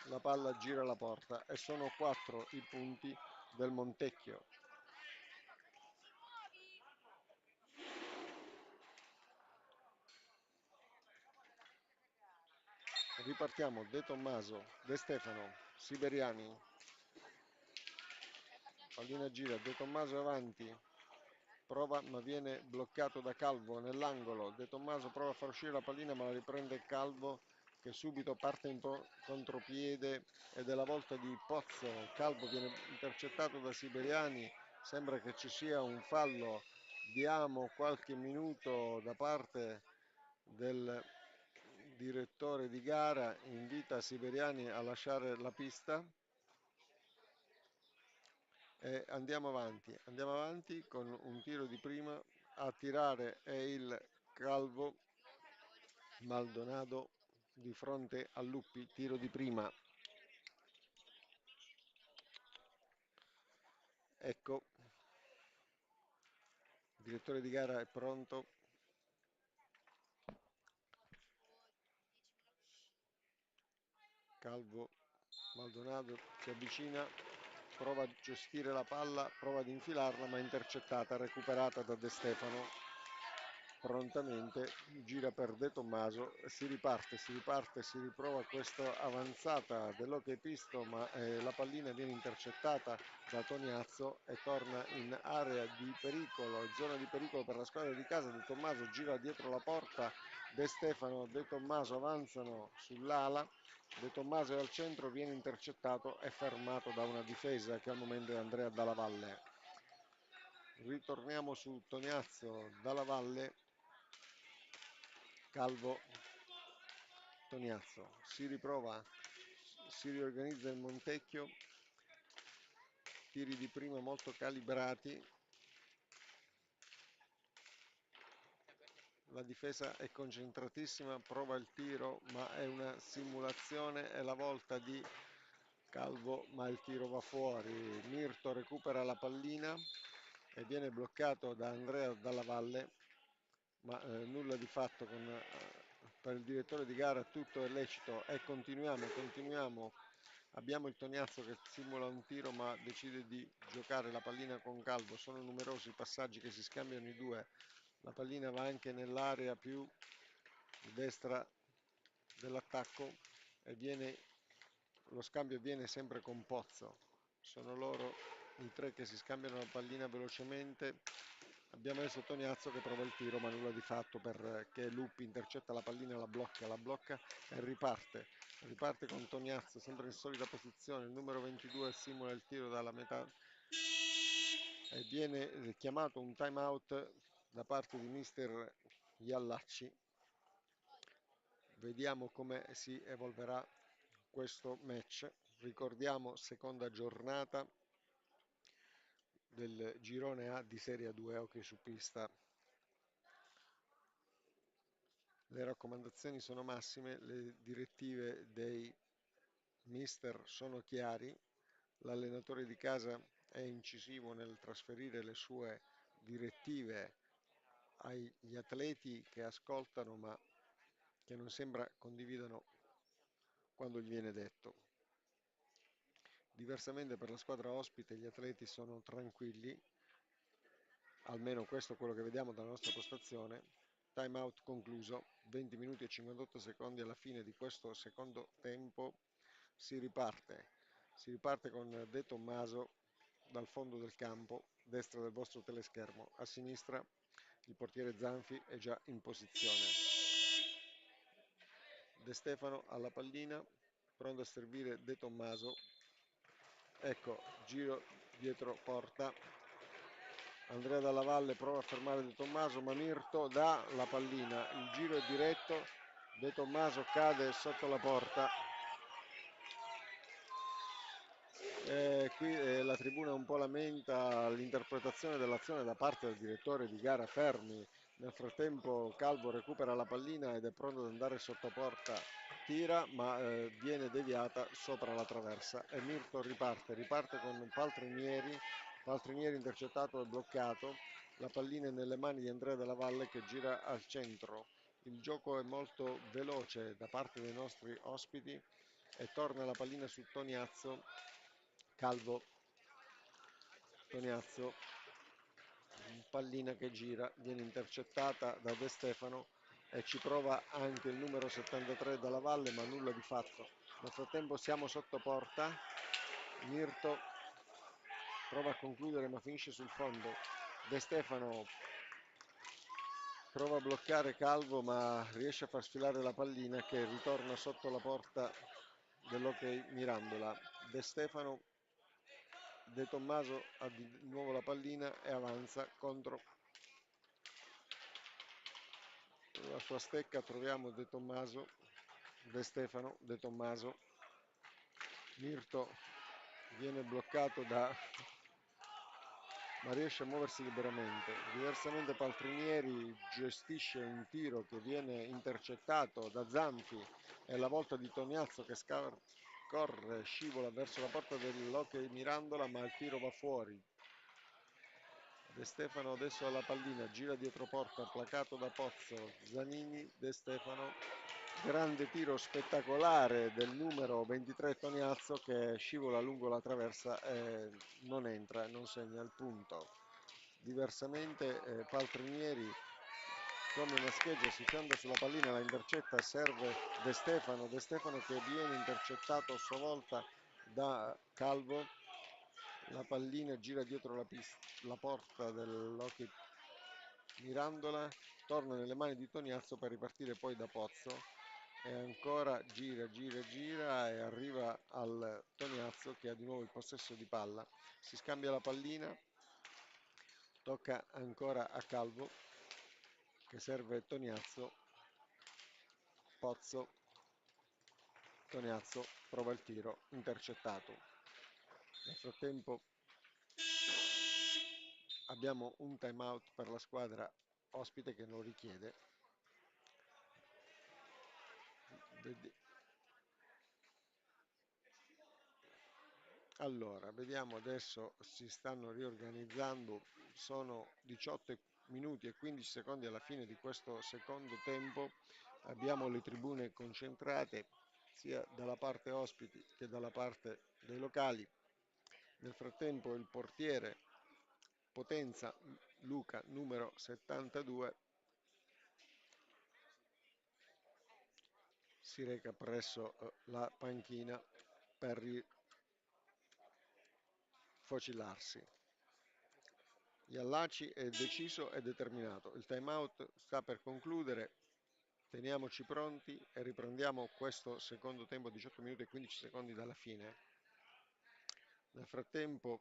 La palla gira la porta e sono 4 i punti del Montecchio. Ripartiamo, De Tommaso, De Stefano, Siberiani, pallina gira, De Tommaso avanti, prova ma viene bloccato da Calvo nell'angolo, De Tommaso prova a far uscire la pallina ma la riprende Calvo che subito parte in contropiede ed è la volta di Pozzo. Calvo viene intercettato da Siberiani, sembra che ci sia un fallo, diamo qualche minuto da parte del direttore di gara, invita Siberiani a lasciare la pista e andiamo avanti con un tiro di prima, a tirare è il Calvo Maldonado di fronte a Luppi, tiro di prima. Ecco, il direttore di gara è pronto. Calvo Maldonado si avvicina, prova a gestire la palla, prova ad infilarla ma è intercettata, recuperata da De Stefano. prontamente, gira per De Tommaso, si riparte, si riprova questa avanzata dell'Hockey Pisto, ma la pallina viene intercettata da Toniazzo e torna in area di pericolo, zona di pericolo per la squadra di casa. De Tommaso gira dietro la porta, De Stefano, De Tommaso avanzano sull'ala, De Tommaso è al centro, viene intercettato e fermato da una difesa che al momento è Andrea Dalla Valle. Ritorniamo su Toniazzo, Dalla Valle, Calvo, Toniazzo, si riprova, si riorganizza il Montecchio, tiri di prima molto calibrati, la difesa è concentratissima, prova il tiro ma è una simulazione, è la volta di Calvo ma il tiro va fuori. Mirto recupera la pallina e viene bloccato da Andrea Dalla Valle, ma nulla di fatto per il direttore di gara, tutto è lecito e continuiamo. Abbiamo il Toniazzo che simula un tiro ma decide di giocare la pallina con Calvo, sono numerosi i passaggi che si scambiano i due, la pallina va anche nell'area più destra dell'attacco e lo scambio viene sempre con Pozzo, sono loro i tre che si scambiano la pallina velocemente. Abbiamo adesso Toniazzo che prova il tiro ma nulla di fatto perché Luppi intercetta la pallina, la blocca e riparte con Toniazzo sempre in solita posizione, il numero 22 simula il tiro dalla metà e viene chiamato un time out da parte di mister Iallacci. Vediamo come si evolverà questo match. Ricordiamo seconda giornata del girone A di Serie 2 hockey su pista. Le raccomandazioni sono massime, le direttive dei mister sono chiari, l'allenatore di casa è incisivo nel trasferire le sue direttive agli atleti che ascoltano ma che non sembra condividano quando gli viene detto. Diversamente per la squadra ospite gli atleti sono tranquilli, almeno questo è quello che vediamo dalla nostra postazione. Time out concluso, 20 minuti e 58 secondi alla fine di questo secondo tempo. Si riparte con De Tommaso dal fondo del campo, destra del vostro teleschermo, a sinistra il portiere Zanfi è già in posizione. De Stefano alla pallina, pronto a servire De Tommaso. Ecco, giro dietro porta. Andrea Dalla Valle prova a fermare De Tommaso, ma Mirto dà la pallina. Il giro è diretto, De Tommaso cade sotto la porta. Qui la tribuna un po' lamenta l'interpretazione dell'azione da parte del direttore di gara Fermi. Nel frattempo Calvo recupera la pallina ed è pronto ad andare sotto porta, tira ma viene deviata sopra la traversa e Mirto riparte con Paltrinieri intercettato e bloccato, la pallina è nelle mani di Andrea Della Valle che gira al centro. Il gioco è molto veloce da parte dei nostri ospiti e torna la pallina su Toniazzo. Calvo, Toniazzo, pallina che gira, viene intercettata da De Stefano e ci prova anche il numero 73 Dalla Valle, ma nulla di fatto. Nel frattempo siamo sotto porta, Mirto prova a concludere ma finisce sul fondo. De Stefano prova a bloccare Calvo ma riesce a far sfilare la pallina che ritorna sotto la porta dell'Hockey Mirandola. De Stefano, De Tommaso ha di nuovo la pallina e avanza contro la sua stecca. Troviamo De Tommaso, De Stefano, De Tommaso. Mirto viene bloccato ma riesce a muoversi liberamente. Diversamente Paltrinieri gestisce un tiro che viene intercettato da Zanfi e la volta di Toniazzo che corre, scivola verso la porta dell'Hockey Mirandola, ma il tiro va fuori. De Stefano adesso alla pallina, gira dietro porta, placato da Pozzo. Zanini, De Stefano, grande tiro spettacolare del numero 23 Toniazzo che scivola lungo la traversa e non entra, non segna il punto. Diversamente Paltrinieri come una scheggia, si fionda sulla pallina, la intercetta, serve De Stefano che viene intercettato a sua volta da Calvo, la pallina gira dietro la porta dell'Hockey Mirandola, torna nelle mani di Toniazzo per ripartire poi da Pozzo e ancora gira e arriva al Toniazzo che ha di nuovo il possesso di palla, si scambia la pallina, tocca ancora a Calvo che serve Toniazzo, Pozzo, Toniazzo prova il tiro, intercettato. Nel frattempo abbiamo un time out per la squadra ospite che lo richiede. Allora, vediamo adesso, si stanno riorganizzando, sono 18 minuti e 15 secondi alla fine di questo secondo tempo, abbiamo le tribune concentrate sia dalla parte ospiti che dalla parte dei locali. Nel frattempo il portiere Potenza Luca, numero 72, si reca presso la panchina per rifocillarsi. Iallaci è deciso e determinato. Il time out sta per concludere. Teniamoci pronti e riprendiamo questo secondo tempo, 18 minuti e 15 secondi dalla fine. Nel frattempo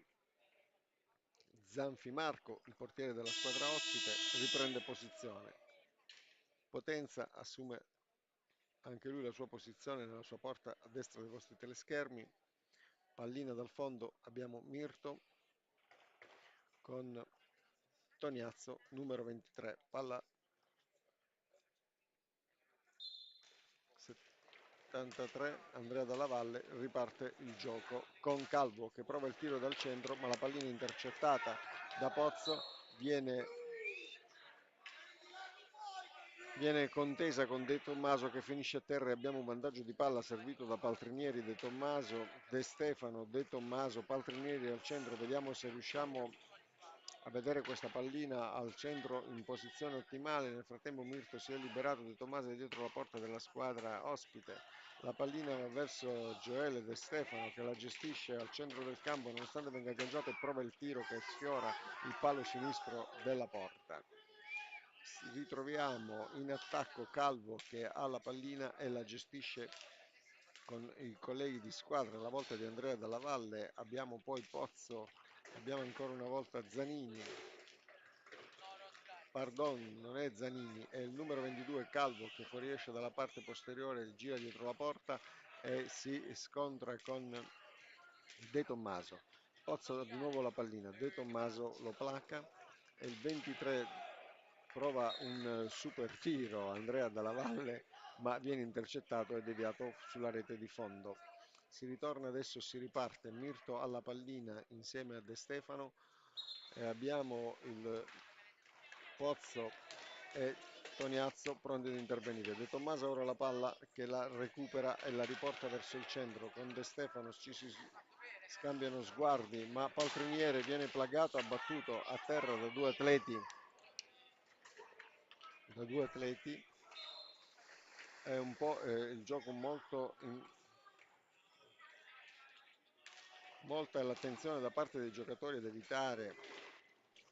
Zanfi Marco, il portiere della squadra ospite, riprende posizione. Potenza assume anche lui la sua posizione nella sua porta a destra dei vostri teleschermi. Pallina dal fondo, abbiamo Mirto con Toniazzo, numero 23. Palla 73, Andrea Dalla Valle, riparte il gioco con Calvo che prova il tiro dal centro, ma la pallina intercettata da Pozzo, viene contesa con De Tommaso che finisce a terra e abbiamo un vantaggio di palla servito da Paltrinieri, De Tommaso, De Stefano, De Tommaso, Paltrinieri al centro, vediamo se riusciamo a vedere questa pallina al centro in posizione ottimale. Nel frattempo Mirto si è liberato, De Tommaso è dietro la porta della squadra ospite, la pallina va verso Gioele De Stefano che la gestisce al centro del campo nonostante venga agganciato e prova il tiro che sfiora il palo sinistro della porta. Ritroviamo in attacco Calvo che ha la pallina e la gestisce con i colleghi di squadra, alla volta di Andrea Dalla Valle, abbiamo poi Pozzo, abbiamo ancora una volta Zanini, pardon, non è Zanini, è il numero 22 Calvo che fuoriesce dalla parte posteriore, gira dietro la porta e si scontra con De Tommaso. Pozzo di nuovo la pallina, De Tommaso lo placa e il 23 prova un super tiro Andrea Dalla Valle, ma viene intercettato e deviato sulla rete di fondo. Si ritorna adesso, si riparte, Mirto alla pallina insieme a De Stefano e abbiamo il Pozzo e Toniazzo pronti ad intervenire. De Tommaso ora la palla che la recupera e la riporta verso il centro con De Stefano, ci si scambiano sguardi, ma Paltriniere viene plagato, abbattuto a terra da due atleti. È un po' il gioco molta l'attenzione da parte dei giocatori ad evitare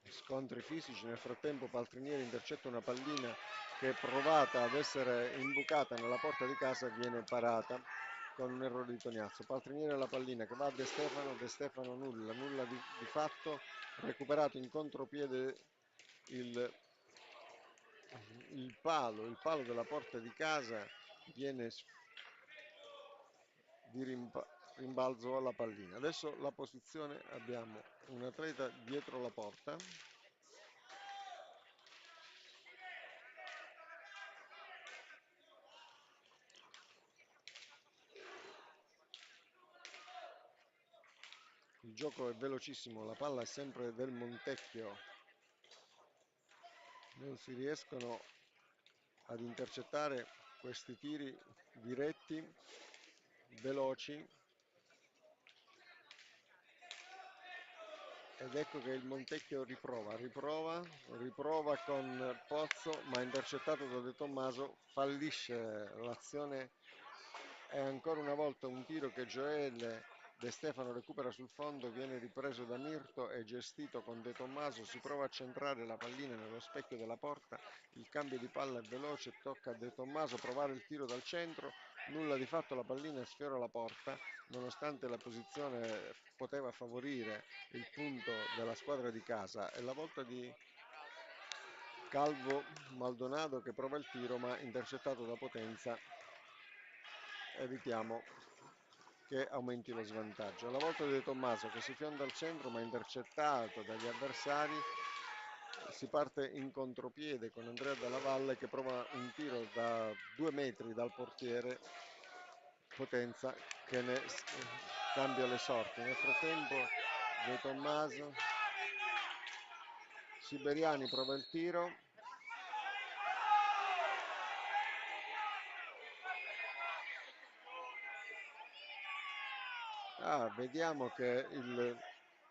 scontri fisici. Nel frattempo Paltrinieri intercetta una pallina che è provata ad essere imbucata nella porta di casa, viene parata con un errore di Toniazzo. Paltrinieri alla pallina che va a De Stefano nulla di fatto, recuperato in contropiede il palo della porta di casa, viene di rimbalzo alla pallina. Adesso la posizione, abbiamo un atleta dietro la porta, il gioco è velocissimo, la palla è sempre del Montecchio, non si riescono ad intercettare questi tiri diretti, veloci. ed ecco che il Montecchio riprova con Pozzo, ma intercettato da De Tommaso, fallisce l'azione e ancora una volta un tiro che Joel De Stefano recupera sul fondo, viene ripreso da Mirto e gestito con De Tommaso, si prova a centrare la pallina nello specchio della porta, il cambio di palla è veloce, tocca a De Tommaso provare il tiro dal centro, nulla di fatto, la pallina sfiora la porta, nonostante la posizione poteva favorire il punto della squadra di casa. È la volta di Calvo Maldonado che prova il tiro ma intercettato da Potenza. Evitiamo che aumenti lo svantaggio. Alla volta di De Tommaso che si fionda al centro ma intercettato dagli avversari. Si parte in contropiede con Andrea Dalla Valle che prova un tiro da 2 metri dal portiere Potenza che ne cambia le sorti. Nel frattempo De Tommaso, Siberiani prova il tiro. Vediamo che il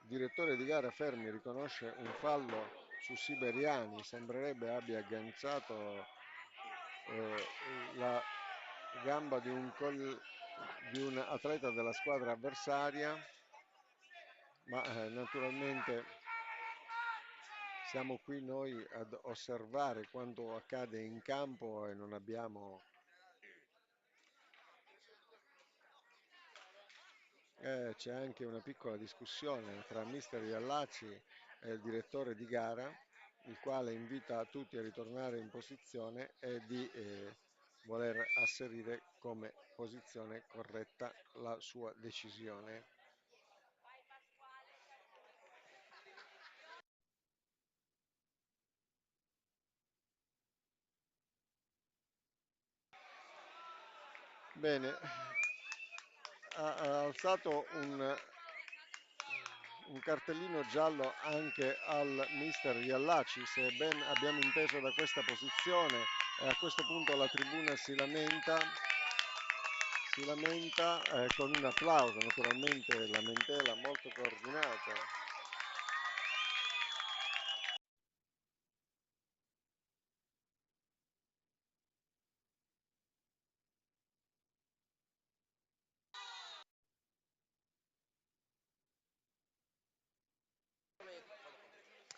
direttore di gara Fermi riconosce un fallo su Siberiani, sembrerebbe abbia agganciato eh, la gamba di un atleta della squadra avversaria, ma naturalmente siamo qui noi ad osservare quanto accade in campo e non abbiamo... c'è anche una piccola discussione tra mister Iallacci e il direttore di gara, il quale invita tutti a ritornare in posizione e di voler asserire come posizione corretta la sua decisione. Bene, ha alzato un cartellino giallo anche al mister Iallacci, se ben abbiamo inteso da questa posizione, e a questo punto la tribuna si lamenta con un applauso, naturalmente lamentela molto coordinata.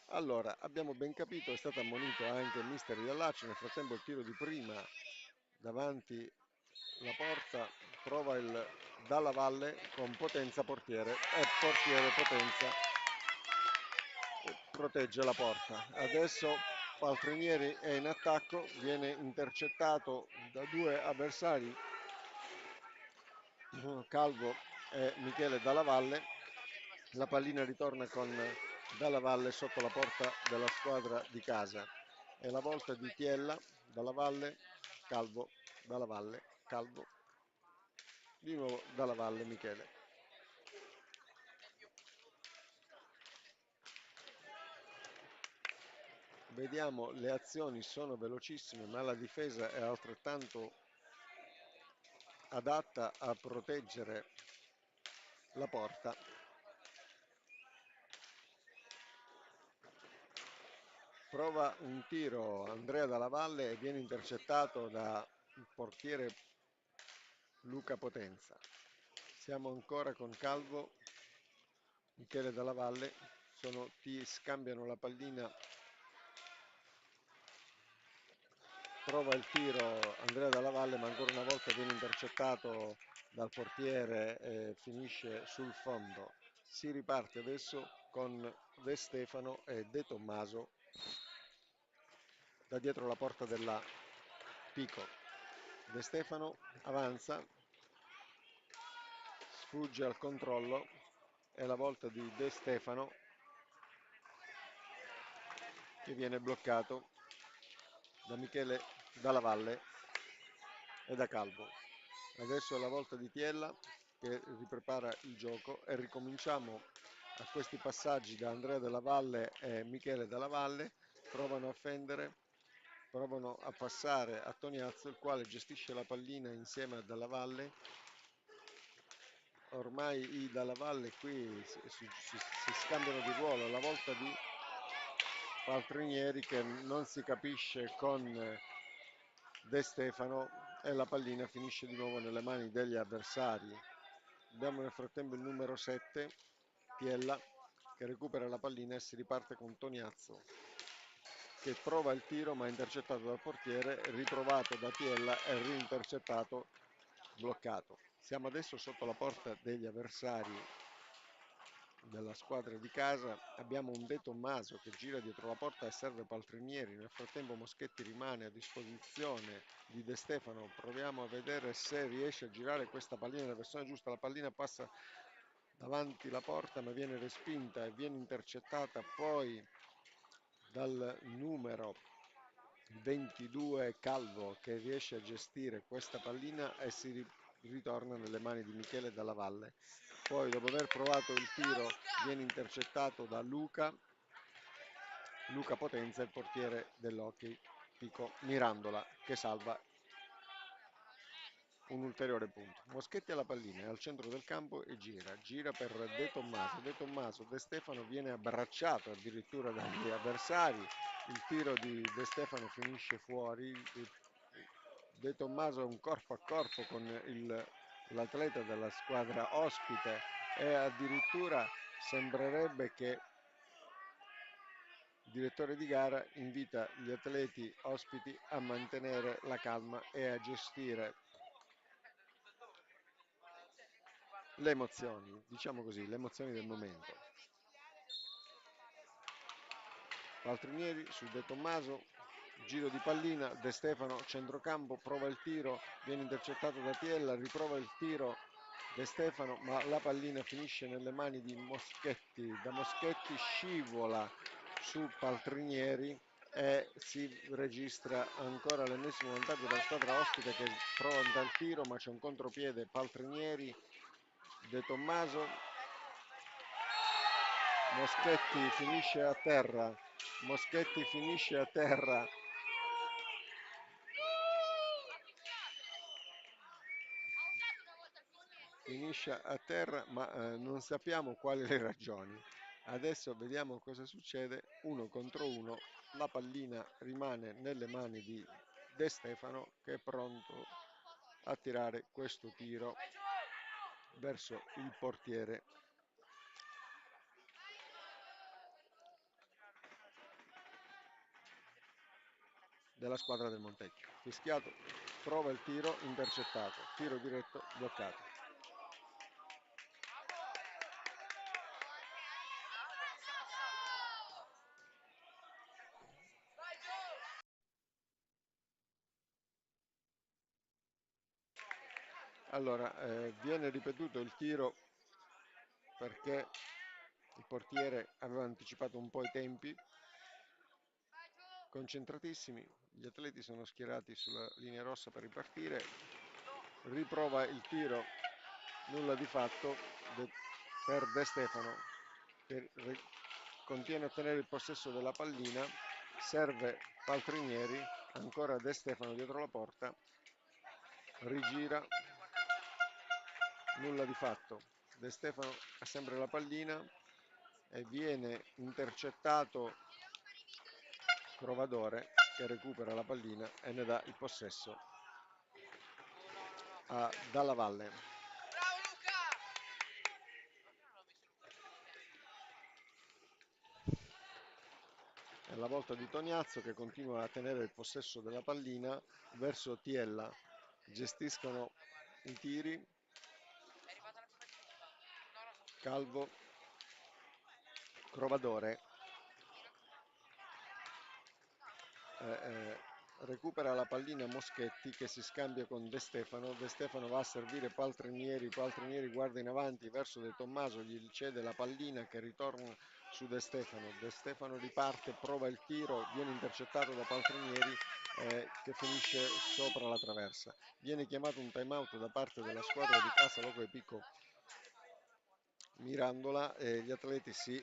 Allora, abbiamo ben capito, è stato ammonito anche il mister Iallacci, nel frattempo il tiro di prima davanti la porta, prova il Dalla Valle con Potenza portiere e portiere Potenza protegge la porta. Adesso Paltrinieri è in attacco, viene intercettato da due avversari, Calvo e Michele Dalla Valle. La pallina ritorna con Dalla Valle sotto la porta della squadra di casa. È la volta di Tiella, Dalla Valle, Calvo, Dalla Valle, Calvo, di nuovo Dalla Valle, Michele. Vediamo, le azioni sono velocissime, ma la difesa è altrettanto adatta a proteggere la porta. Prova un tiro Andrea Dalla Valle e viene intercettato dal portiere Luca Potenza. Siamo ancora con Calvo, Michele Dalla Valle, scambiano la pallina. Prova il tiro Andrea Dalla Valle, ma ancora una volta viene intercettato dal portiere e finisce sul fondo. Si riparte adesso con De Stefano e De Tommaso da dietro la porta della Pico. De Stefano avanza, sfugge al controllo, è la volta di De Stefano che viene bloccato da Michele Dalla Valle e da Calvo. Adesso è la volta di Tiella che riprepara il gioco e ricominciamo a questi passaggi da Andrea Della Valle e Michele Dalla Valle. Provano a fendere, provano a passare a Toniazzo, il quale gestisce la pallina insieme a Dalla Valle. ormai i Dalla Valle qui si scambiano di ruolo, alla volta di Paltrinieri che non si capisce con De Stefano e la pallina finisce di nuovo nelle mani degli avversari. Abbiamo nel frattempo il numero 7, Tiella, che recupera la pallina e si riparte con Toniazzo, che prova il tiro ma è intercettato dal portiere, riprovato da Tiella e rintercettato, bloccato. Siamo adesso sotto la porta degli avversari della squadra di casa. Abbiamo un De Tommaso che gira dietro la porta e serve Paltrinieri. Nel frattempo Moschetti rimane a disposizione di De Stefano. Proviamo a vedere se riesce a girare questa pallina nella versione giusta. La pallina passa davanti la porta ma viene respinta e viene intercettata poi dal numero 22 Calvo, che riesce a gestire questa pallina e si ritorna nelle mani di Michele Dalla Valle. Poi dopo aver provato il tiro viene intercettato da Luca Potenza, il portiere dell'Hockey Pico Mirandola, che salva un ulteriore punto. Moschetti alla pallina, è al centro del campo e gira per De Tommaso, De Stefano viene abbracciato addirittura dagli avversari, il tiro di De Stefano finisce fuori, De Tommaso è un corpo a corpo con l'atleta della squadra ospite e addirittura sembrerebbe che il direttore di gara invita gli atleti ospiti a mantenere la calma e a gestire le emozioni, diciamo così, le emozioni del momento. Paltrinieri su De Tommaso, giro di pallina, De Stefano centrocampo, prova il tiro, viene intercettato da Tiella, riprova il tiro De Stefano, ma la pallina finisce nelle mani di Moschetti. Da Moschetti scivola su Paltrinieri e si registra ancora l'ennesimo vantaggio della squadra ospite che prova dal tiro, ma c'è un contropiede. Paltrinieri, De Tommaso, Moschetti finisce a terra. Moschetti finisce a terra. Finisce a terra, ma non sappiamo quali le ragioni. Adesso vediamo cosa succede. 1 contro 1. La pallina rimane nelle mani di De Stefano, che è pronto a tirare questo tiro verso il portiere della squadra del Montecchio. Fischiato, prova il tiro, intercettato, tiro diretto, bloccato. Allora, viene ripetuto il tiro perché il portiere aveva anticipato un po' i tempi. Concentratissimi, gli atleti sono schierati sulla linea rossa per ripartire. Riprova il tiro, nulla di fatto per De Stefano, che continua a tenere il possesso della pallina. Serve Paltrinieri, ancora De Stefano dietro la porta, rigira, nulla di fatto. De Stefano ha sempre la pallina e viene intercettato Trovadore, che recupera la pallina e ne dà il possesso a Dalla Valle. È la volta di Toniazzo, che continua a tenere il possesso della pallina verso Tiella. Gestiscono i tiri. Calvo, Trovadore, recupera la pallina Moschetti, che si scambia con De Stefano. De Stefano va a servire Paltrinieri guarda in avanti verso De Tommaso, gli cede la pallina che ritorna su De Stefano riparte, prova il tiro, viene intercettato da Paltrinieri, che finisce sopra la traversa. Viene chiamato un time out da parte della squadra di casa Loco e Pico Mirandola, e gli atleti si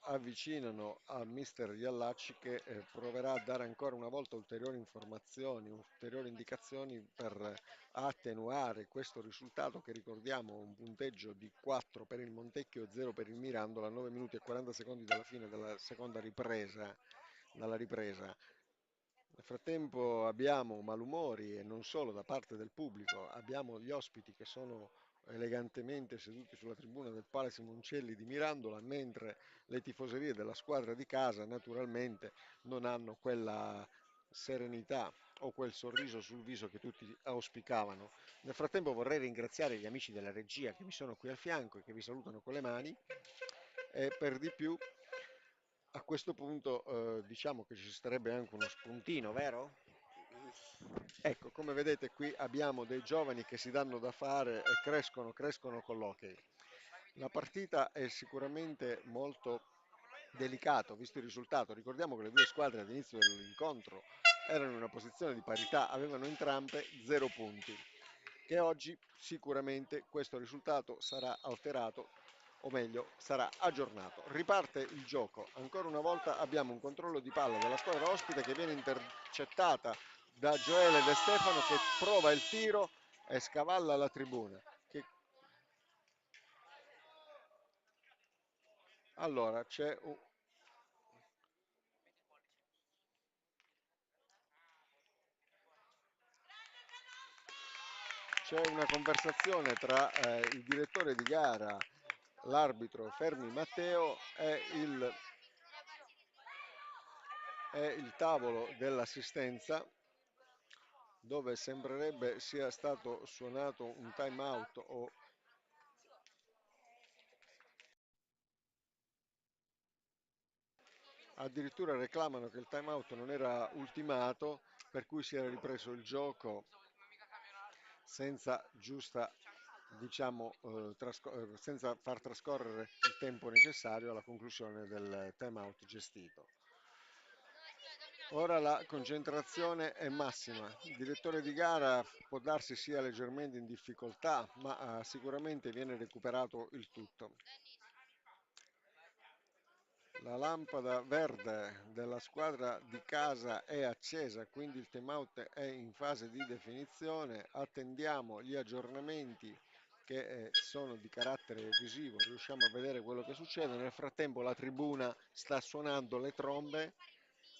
avvicinano a mister Iallacci che proverà a dare ancora una volta ulteriori informazioni, ulteriori indicazioni per attenuare questo risultato che ricordiamo un punteggio di 4 per il Montecchio e 0 per il Mirandola a 9 minuti e 40 secondi dalla fine della seconda ripresa, dalla ripresa. Nel frattempo abbiamo malumori e non solo da parte del pubblico, abbiamo gli ospiti che sono elegantemente seduti sulla tribuna del Palazzo Moncelli di Mirandola, mentre le tifoserie della squadra di casa naturalmente non hanno quella serenità o quel sorriso sul viso che tutti auspicavano. Nel frattempo vorrei ringraziare gli amici della regia che mi sono qui al fianco e che vi salutano con le mani e per di più a questo punto diciamo che ci sarebbe anche uno spuntino, vero? Ecco, come vedete qui abbiamo dei giovani che si danno da fare e crescono con l'hockey. La partita è sicuramente molto delicato, visto il risultato. Ricordiamo che le due squadre all'inizio dell'incontro erano in una posizione di parità, avevano entrambe 0 punti, che oggi sicuramente questo risultato sarà alterato, o meglio, sarà aggiornato. Riparte il gioco, ancora una volta abbiamo un controllo di palla della squadra ospite che viene intercettata da Gioele De Stefano che prova il tiro e scavalla la tribuna. Allora, c'è una conversazione tra il direttore di gara, l'arbitro Fermi Matteo e il tavolo dell'assistenza dove sembrerebbe sia stato suonato un time out o addirittura reclamano che il time out non era ultimato, per cui si era ripreso il gioco senza giusta, diciamo, senza far trascorrere il tempo necessario alla conclusione del time out gestito. Ora la concentrazione è massima. Il direttore di gara può darsi sia leggermente in difficoltà, ma sicuramente viene recuperato il tutto. La lampada verde della squadra di casa è accesa, quindi il timeout è in fase di definizione. Attendiamo gli aggiornamenti che sono di carattere visivo, riusciamo a vedere quello che succede. Nel frattempo la tribuna sta suonando le trombe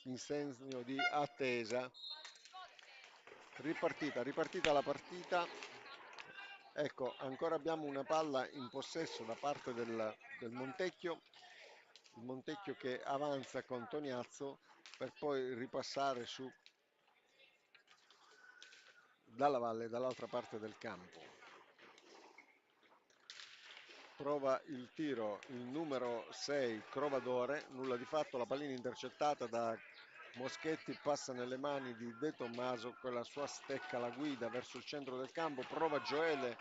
in segno di attesa. Ripartita la partita. Ecco, ancora abbiamo una palla in possesso da parte del Montecchio. Il Montecchio che avanza con Toniazzo per poi ripassare su dalla valle, dall'altra parte del campo. Prova il tiro il numero 6 Crovadore, nulla di fatto, la pallina intercettata da Moschetti, passa nelle mani di De Tommaso, con la sua stecca la guida verso il centro del campo, prova Gioele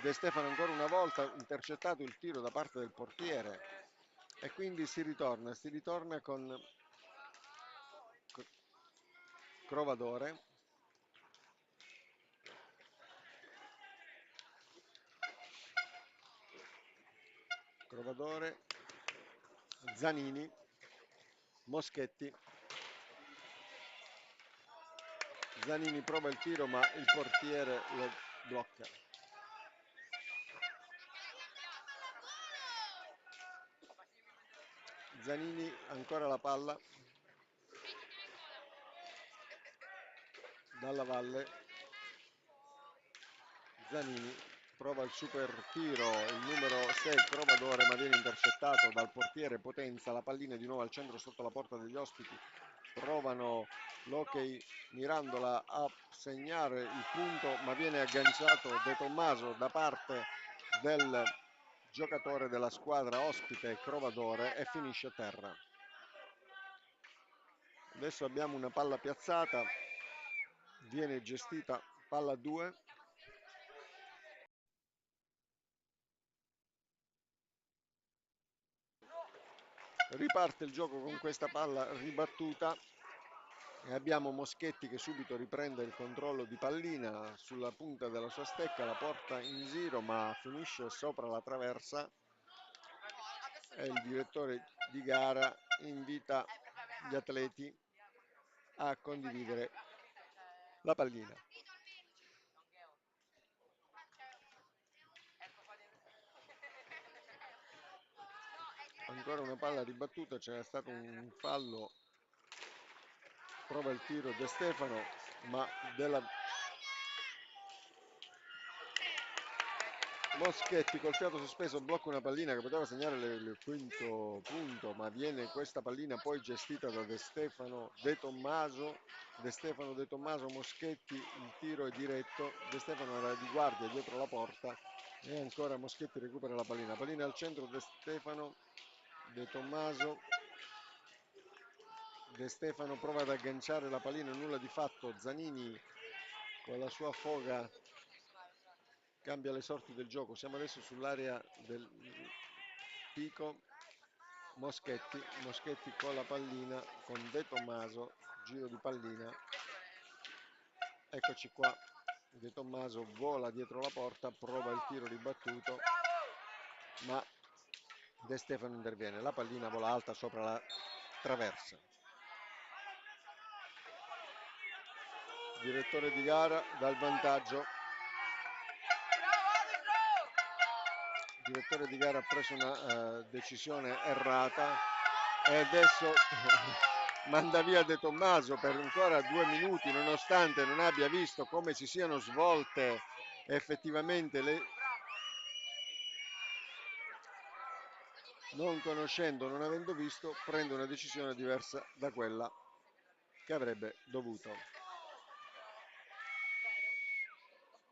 De Stefano ancora una volta, intercettato il tiro da parte del portiere e quindi si ritorna con Crovadore. Crovadore, Zanini, Moschetti. Zanini prova il tiro ma il portiere lo blocca. Zanini ancora la palla dalla valle. Zanini prova il super tiro, il numero 6 Crovadore ma viene intercettato dal portiere Potenza, la pallina di nuovo al centro sotto la porta degli ospiti, provano l'hockey Mirandola a segnare il punto ma viene agganciato De Tommaso da parte del giocatore della squadra ospite Crovadore e finisce a terra. Adesso abbiamo una palla piazzata, viene gestita palla 2. Riparte il gioco con questa palla ribattuta e abbiamo Moschetti che subito riprende il controllo di pallina sulla punta della sua stecca, la porta in giro ma finisce sopra la traversa e il direttore di gara invita gli atleti a condividere la pallina. Ancora una palla ribattuta, c'era stato un fallo, prova il tiro De Stefano, ma Moschetti col fiato sospeso blocca una pallina che poteva segnare il quinto punto, ma viene questa pallina poi gestita da De Stefano, De Tommaso, Moschetti, il tiro è diretto, De Stefano era di guardia dietro la porta e ancora Moschetti recupera la pallina al centro, De Stefano, De Tommaso, De Stefano prova ad agganciare la pallina, nulla di fatto, Zanini con la sua foga cambia le sorti del gioco. Siamo adesso sull'area del Pico. Moschetti con la pallina, con De Tommaso, giro di pallina. Eccoci qua. De Tommaso vola dietro la porta, prova il tiro ribattuto, ma De Stefano interviene. La pallina vola alta sopra la traversa. Direttore di gara dà il vantaggio. Il direttore di gara ha preso una decisione errata e adesso manda via De Tommaso per ancora 2 minuti, nonostante non abbia visto come si siano svolte effettivamente non conoscendo, non avendo visto, prende una decisione diversa da quella che avrebbe dovuto.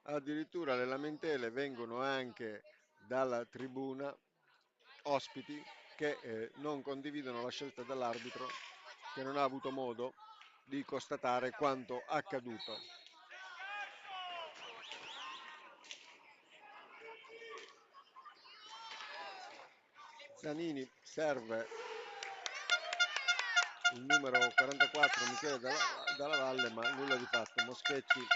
Addirittura le lamentele vengono anche dalla tribuna ospiti che non condividono la scelta dell'arbitro, che non ha avuto modo di constatare quanto accaduto. Zanini serve il numero 44 Michele Dalla Valle, ma nulla di fatto. Moschetti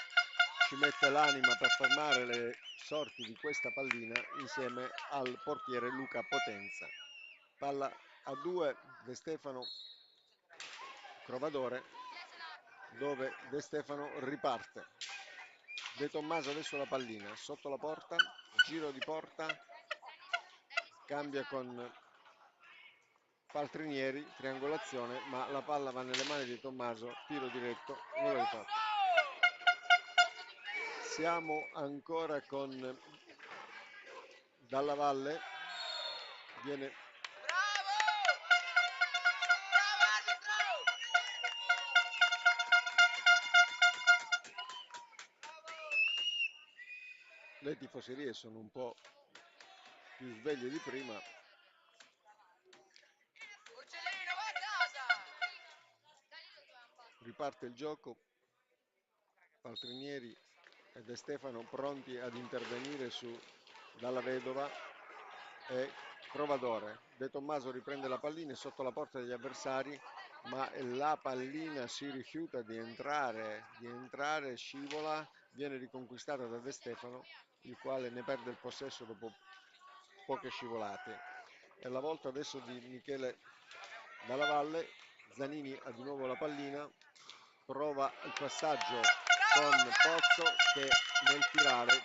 ci mette l'anima per fermare le sorti di questa pallina insieme al portiere Luca Potenza. Palla a 2, De Stefano Crovadore, dove De Stefano riparte. De Tommaso adesso la pallina sotto la porta, giro di porta, cambia con Paltrinieri, triangolazione, ma la palla va nelle mani di Tommaso, tiro diretto, nulla di fatto. Siamo ancora con Dalla Valle, viene le tifoserie sono un po' più sveglie di prima. Riparte il gioco, Paltrinieri e De Stefano pronti ad intervenire su Dalla Vedova e Crovadore. De Tommaso riprende la pallina sotto la porta degli avversari, ma la pallina si rifiuta di entrare, scivola, viene riconquistata da De Stefano, il quale ne perde il possesso dopo poche scivolate. È la volta adesso di Michele Dalla Valle, Zanini ha di nuovo la pallina, prova il passaggio con Pozzo che nel tirare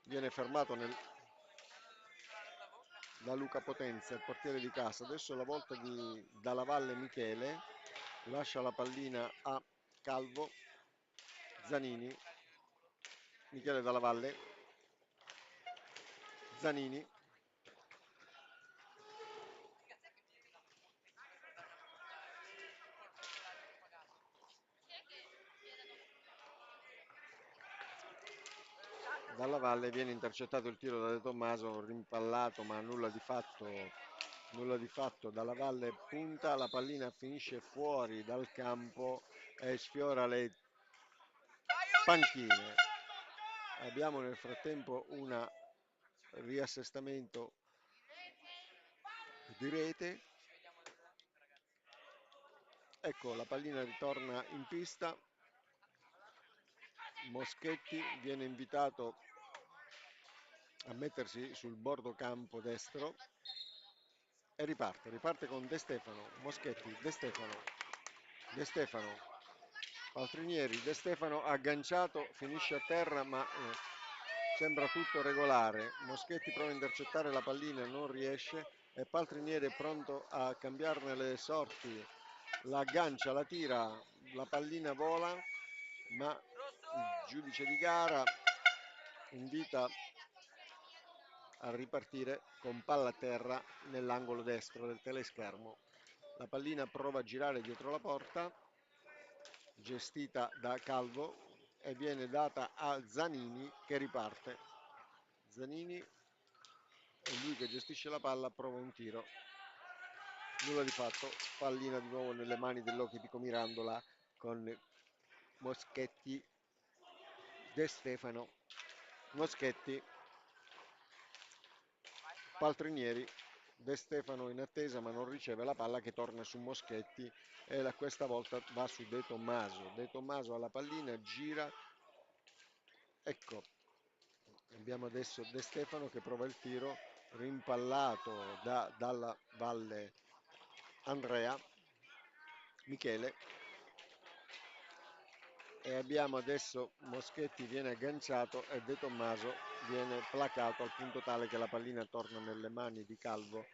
viene fermato da Luca Potenza, il portiere di casa. Adesso è la volta di Dalla Valle Michele, lascia la pallina a Calvo, Zanini, Michele Dalla Valle, Zanini, Dalla Valle viene intercettato il tiro da De Tommaso, rimpallato ma nulla di fatto, Dalla Valle punta, la pallina finisce fuori dal campo e sfiora le panchine. Abbiamo nel frattempo un riassestamento di rete. Ecco, la pallina ritorna in pista. Moschetti viene invitato a mettersi sul bordo campo destro e riparte con De Stefano, Moschetti, De Stefano, De Stefano, Paltrinieri, De Stefano agganciato, finisce a terra ma sembra tutto regolare. Moschetti prova a intercettare la pallina, non riesce e Paltrinieri è pronto a cambiarne le sorti. La aggancia, la tira, la pallina vola, ma il giudice di gara invita a ripartire con palla a terra nell'angolo destro del teleschermo. La pallina prova a girare dietro la porta, gestita da Calvo e viene data a Zanini che riparte. Zanini è lui che gestisce la palla, prova un tiro. Nulla di fatto, pallina di nuovo nelle mani dell'Ochitico Mirandola con Moschetti, De Stefano, Moschetti, Paltrinieri, De Stefano in attesa ma non riceve la palla che torna su Moschetti e questa volta va su De Tommaso. De Tommaso alla pallina, gira, ecco, abbiamo adesso De Stefano che prova il tiro, rimpallato dalla valle Andrea, Michele, e abbiamo adesso Moschetti viene agganciato e De Tommaso viene placato al punto tale che la pallina torna nelle mani di Calvo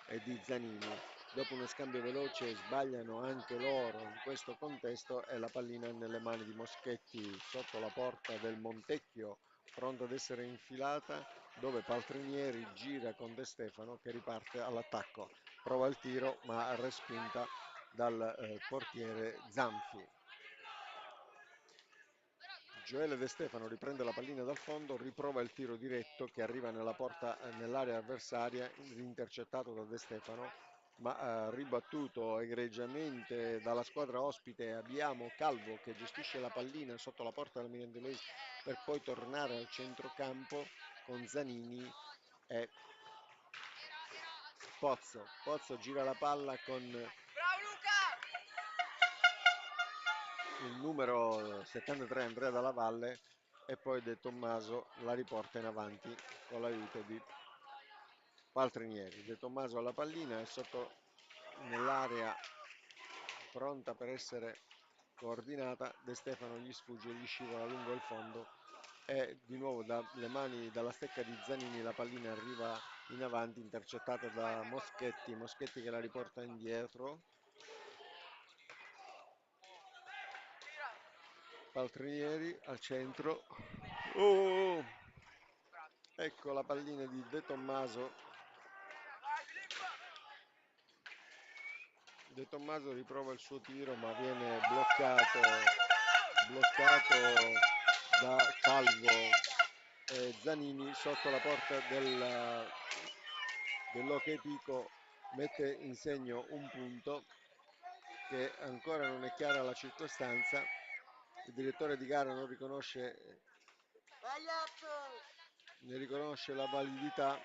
e di Zanini. Dopo uno scambio veloce sbagliano anche loro in questo contesto e la pallina è nelle mani di Moschetti sotto la porta del Montecchio, pronta ad essere infilata, dove Paltrinieri gira con De Stefano che riparte all'attacco. Prova il tiro ma respinta dal portiere Zanfi. Gioele De Stefano riprende la pallina dal fondo, riprova il tiro diretto che arriva nella porta, nell'area avversaria, intercettato da De Stefano, ma ribattuto egregiamente dalla squadra ospite. Abbiamo Calvo che gestisce la pallina sotto la porta del Mirandolese per poi tornare al centrocampo con Zanini e Pozzo. Pozzo gira la palla con il numero 73 Andrea Dalla Valle e poi De Tommaso la riporta in avanti con l'aiuto di Paltrinieri. De Tommaso alla pallina è sotto nell'area pronta per essere coordinata, De Stefano gli sfugge, gli scivola lungo il fondo e di nuovo dalle mani, dalla stecca di Zanini la pallina arriva in avanti intercettata da Moschetti, Moschetti che la riporta indietro. Paltrinieri al centro. Oh! Ecco la pallina di De Tommaso. De Tommaso riprova il suo tiro ma viene bloccato da Calvo e Zanini sotto la porta dell'Ochetico mette in segno un punto che ancora non è chiara la circostanza. Il direttore di gara non riconosce, ne riconosce la validità.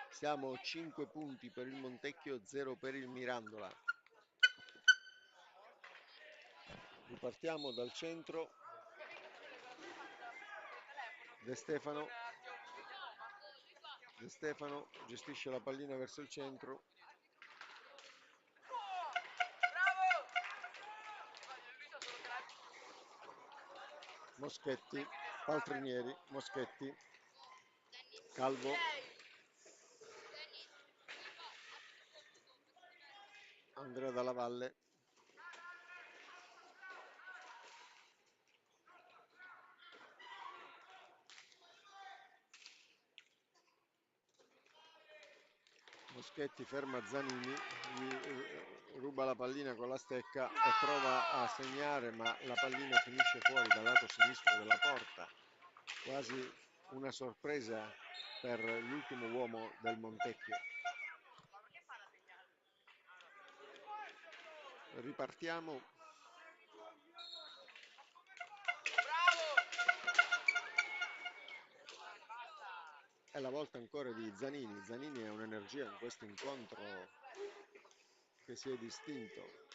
Siamo 5 punti per il Montecchio, 0 per il Mirandola. Ripartiamo dal centro. De Stefano gestisce la pallina verso il centro. Moschetti, Paltrinieri, Moschetti, Calvo, Andrea Dalla Valle. Moschetti ferma Zanini, gli ruba la pallina con la stecca e prova a segnare, ma la pallina finisce fuori dal lato sinistro della porta. Quasi una sorpresa per l'ultimo uomo del Montecchio. Ripartiamo. È la volta ancora di Zanini. Zanini ha un'energia in questo incontro che si è distinto.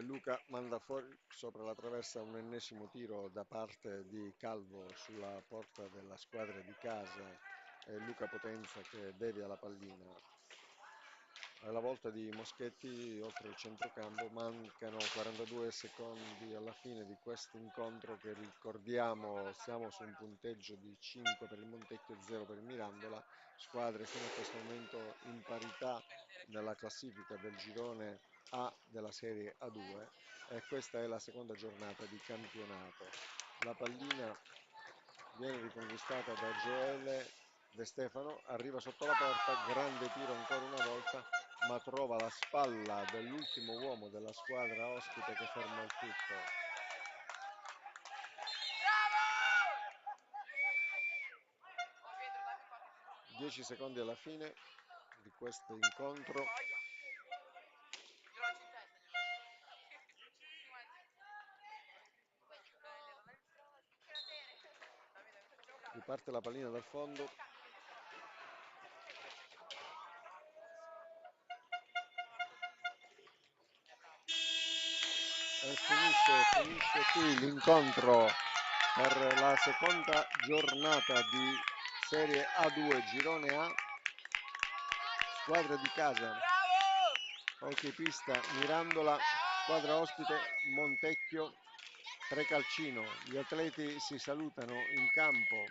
Luca manda fuori sopra la traversa un ennesimo tiro da parte di Calvo sulla porta della squadra di casa. Luca Potenza che devia la pallina. Alla volta di Moschetti oltre il centrocampo, mancano 42 secondi alla fine di questo incontro che, ricordiamo, siamo su un punteggio di 5 per il Montecchio e 0 per il Mirandola, squadre fino a questo momento in parità nella classifica del girone A della Serie A2, e questa è la seconda giornata di campionato. La pallina viene riconquistata da Gioele De Stefano, arriva sotto la porta, grande tiro ancora una volta, ma trova la spalla dell'ultimo uomo della squadra ospite che ferma il tutto. 10 secondi alla fine di questo incontro. Riparte la pallina dal fondo. E finisce qui l'incontro per la seconda giornata di Serie A2 Girone A. Squadra di casa hockey pista Mirandola, squadra ospite Montecchio Trecalcino. Gli atleti si salutano in campo.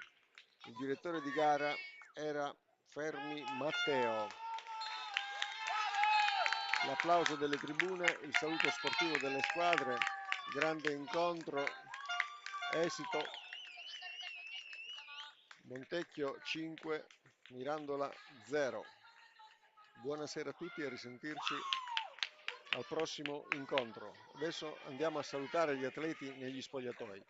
Il direttore di gara era Fermi Matteo. L'applauso delle tribune, il saluto sportivo delle squadre, grande incontro, esito Montecchio 5, Mirandola 0. Buonasera a tutti e a risentirci al prossimo incontro. Adesso andiamo a salutare gli atleti negli spogliatoi.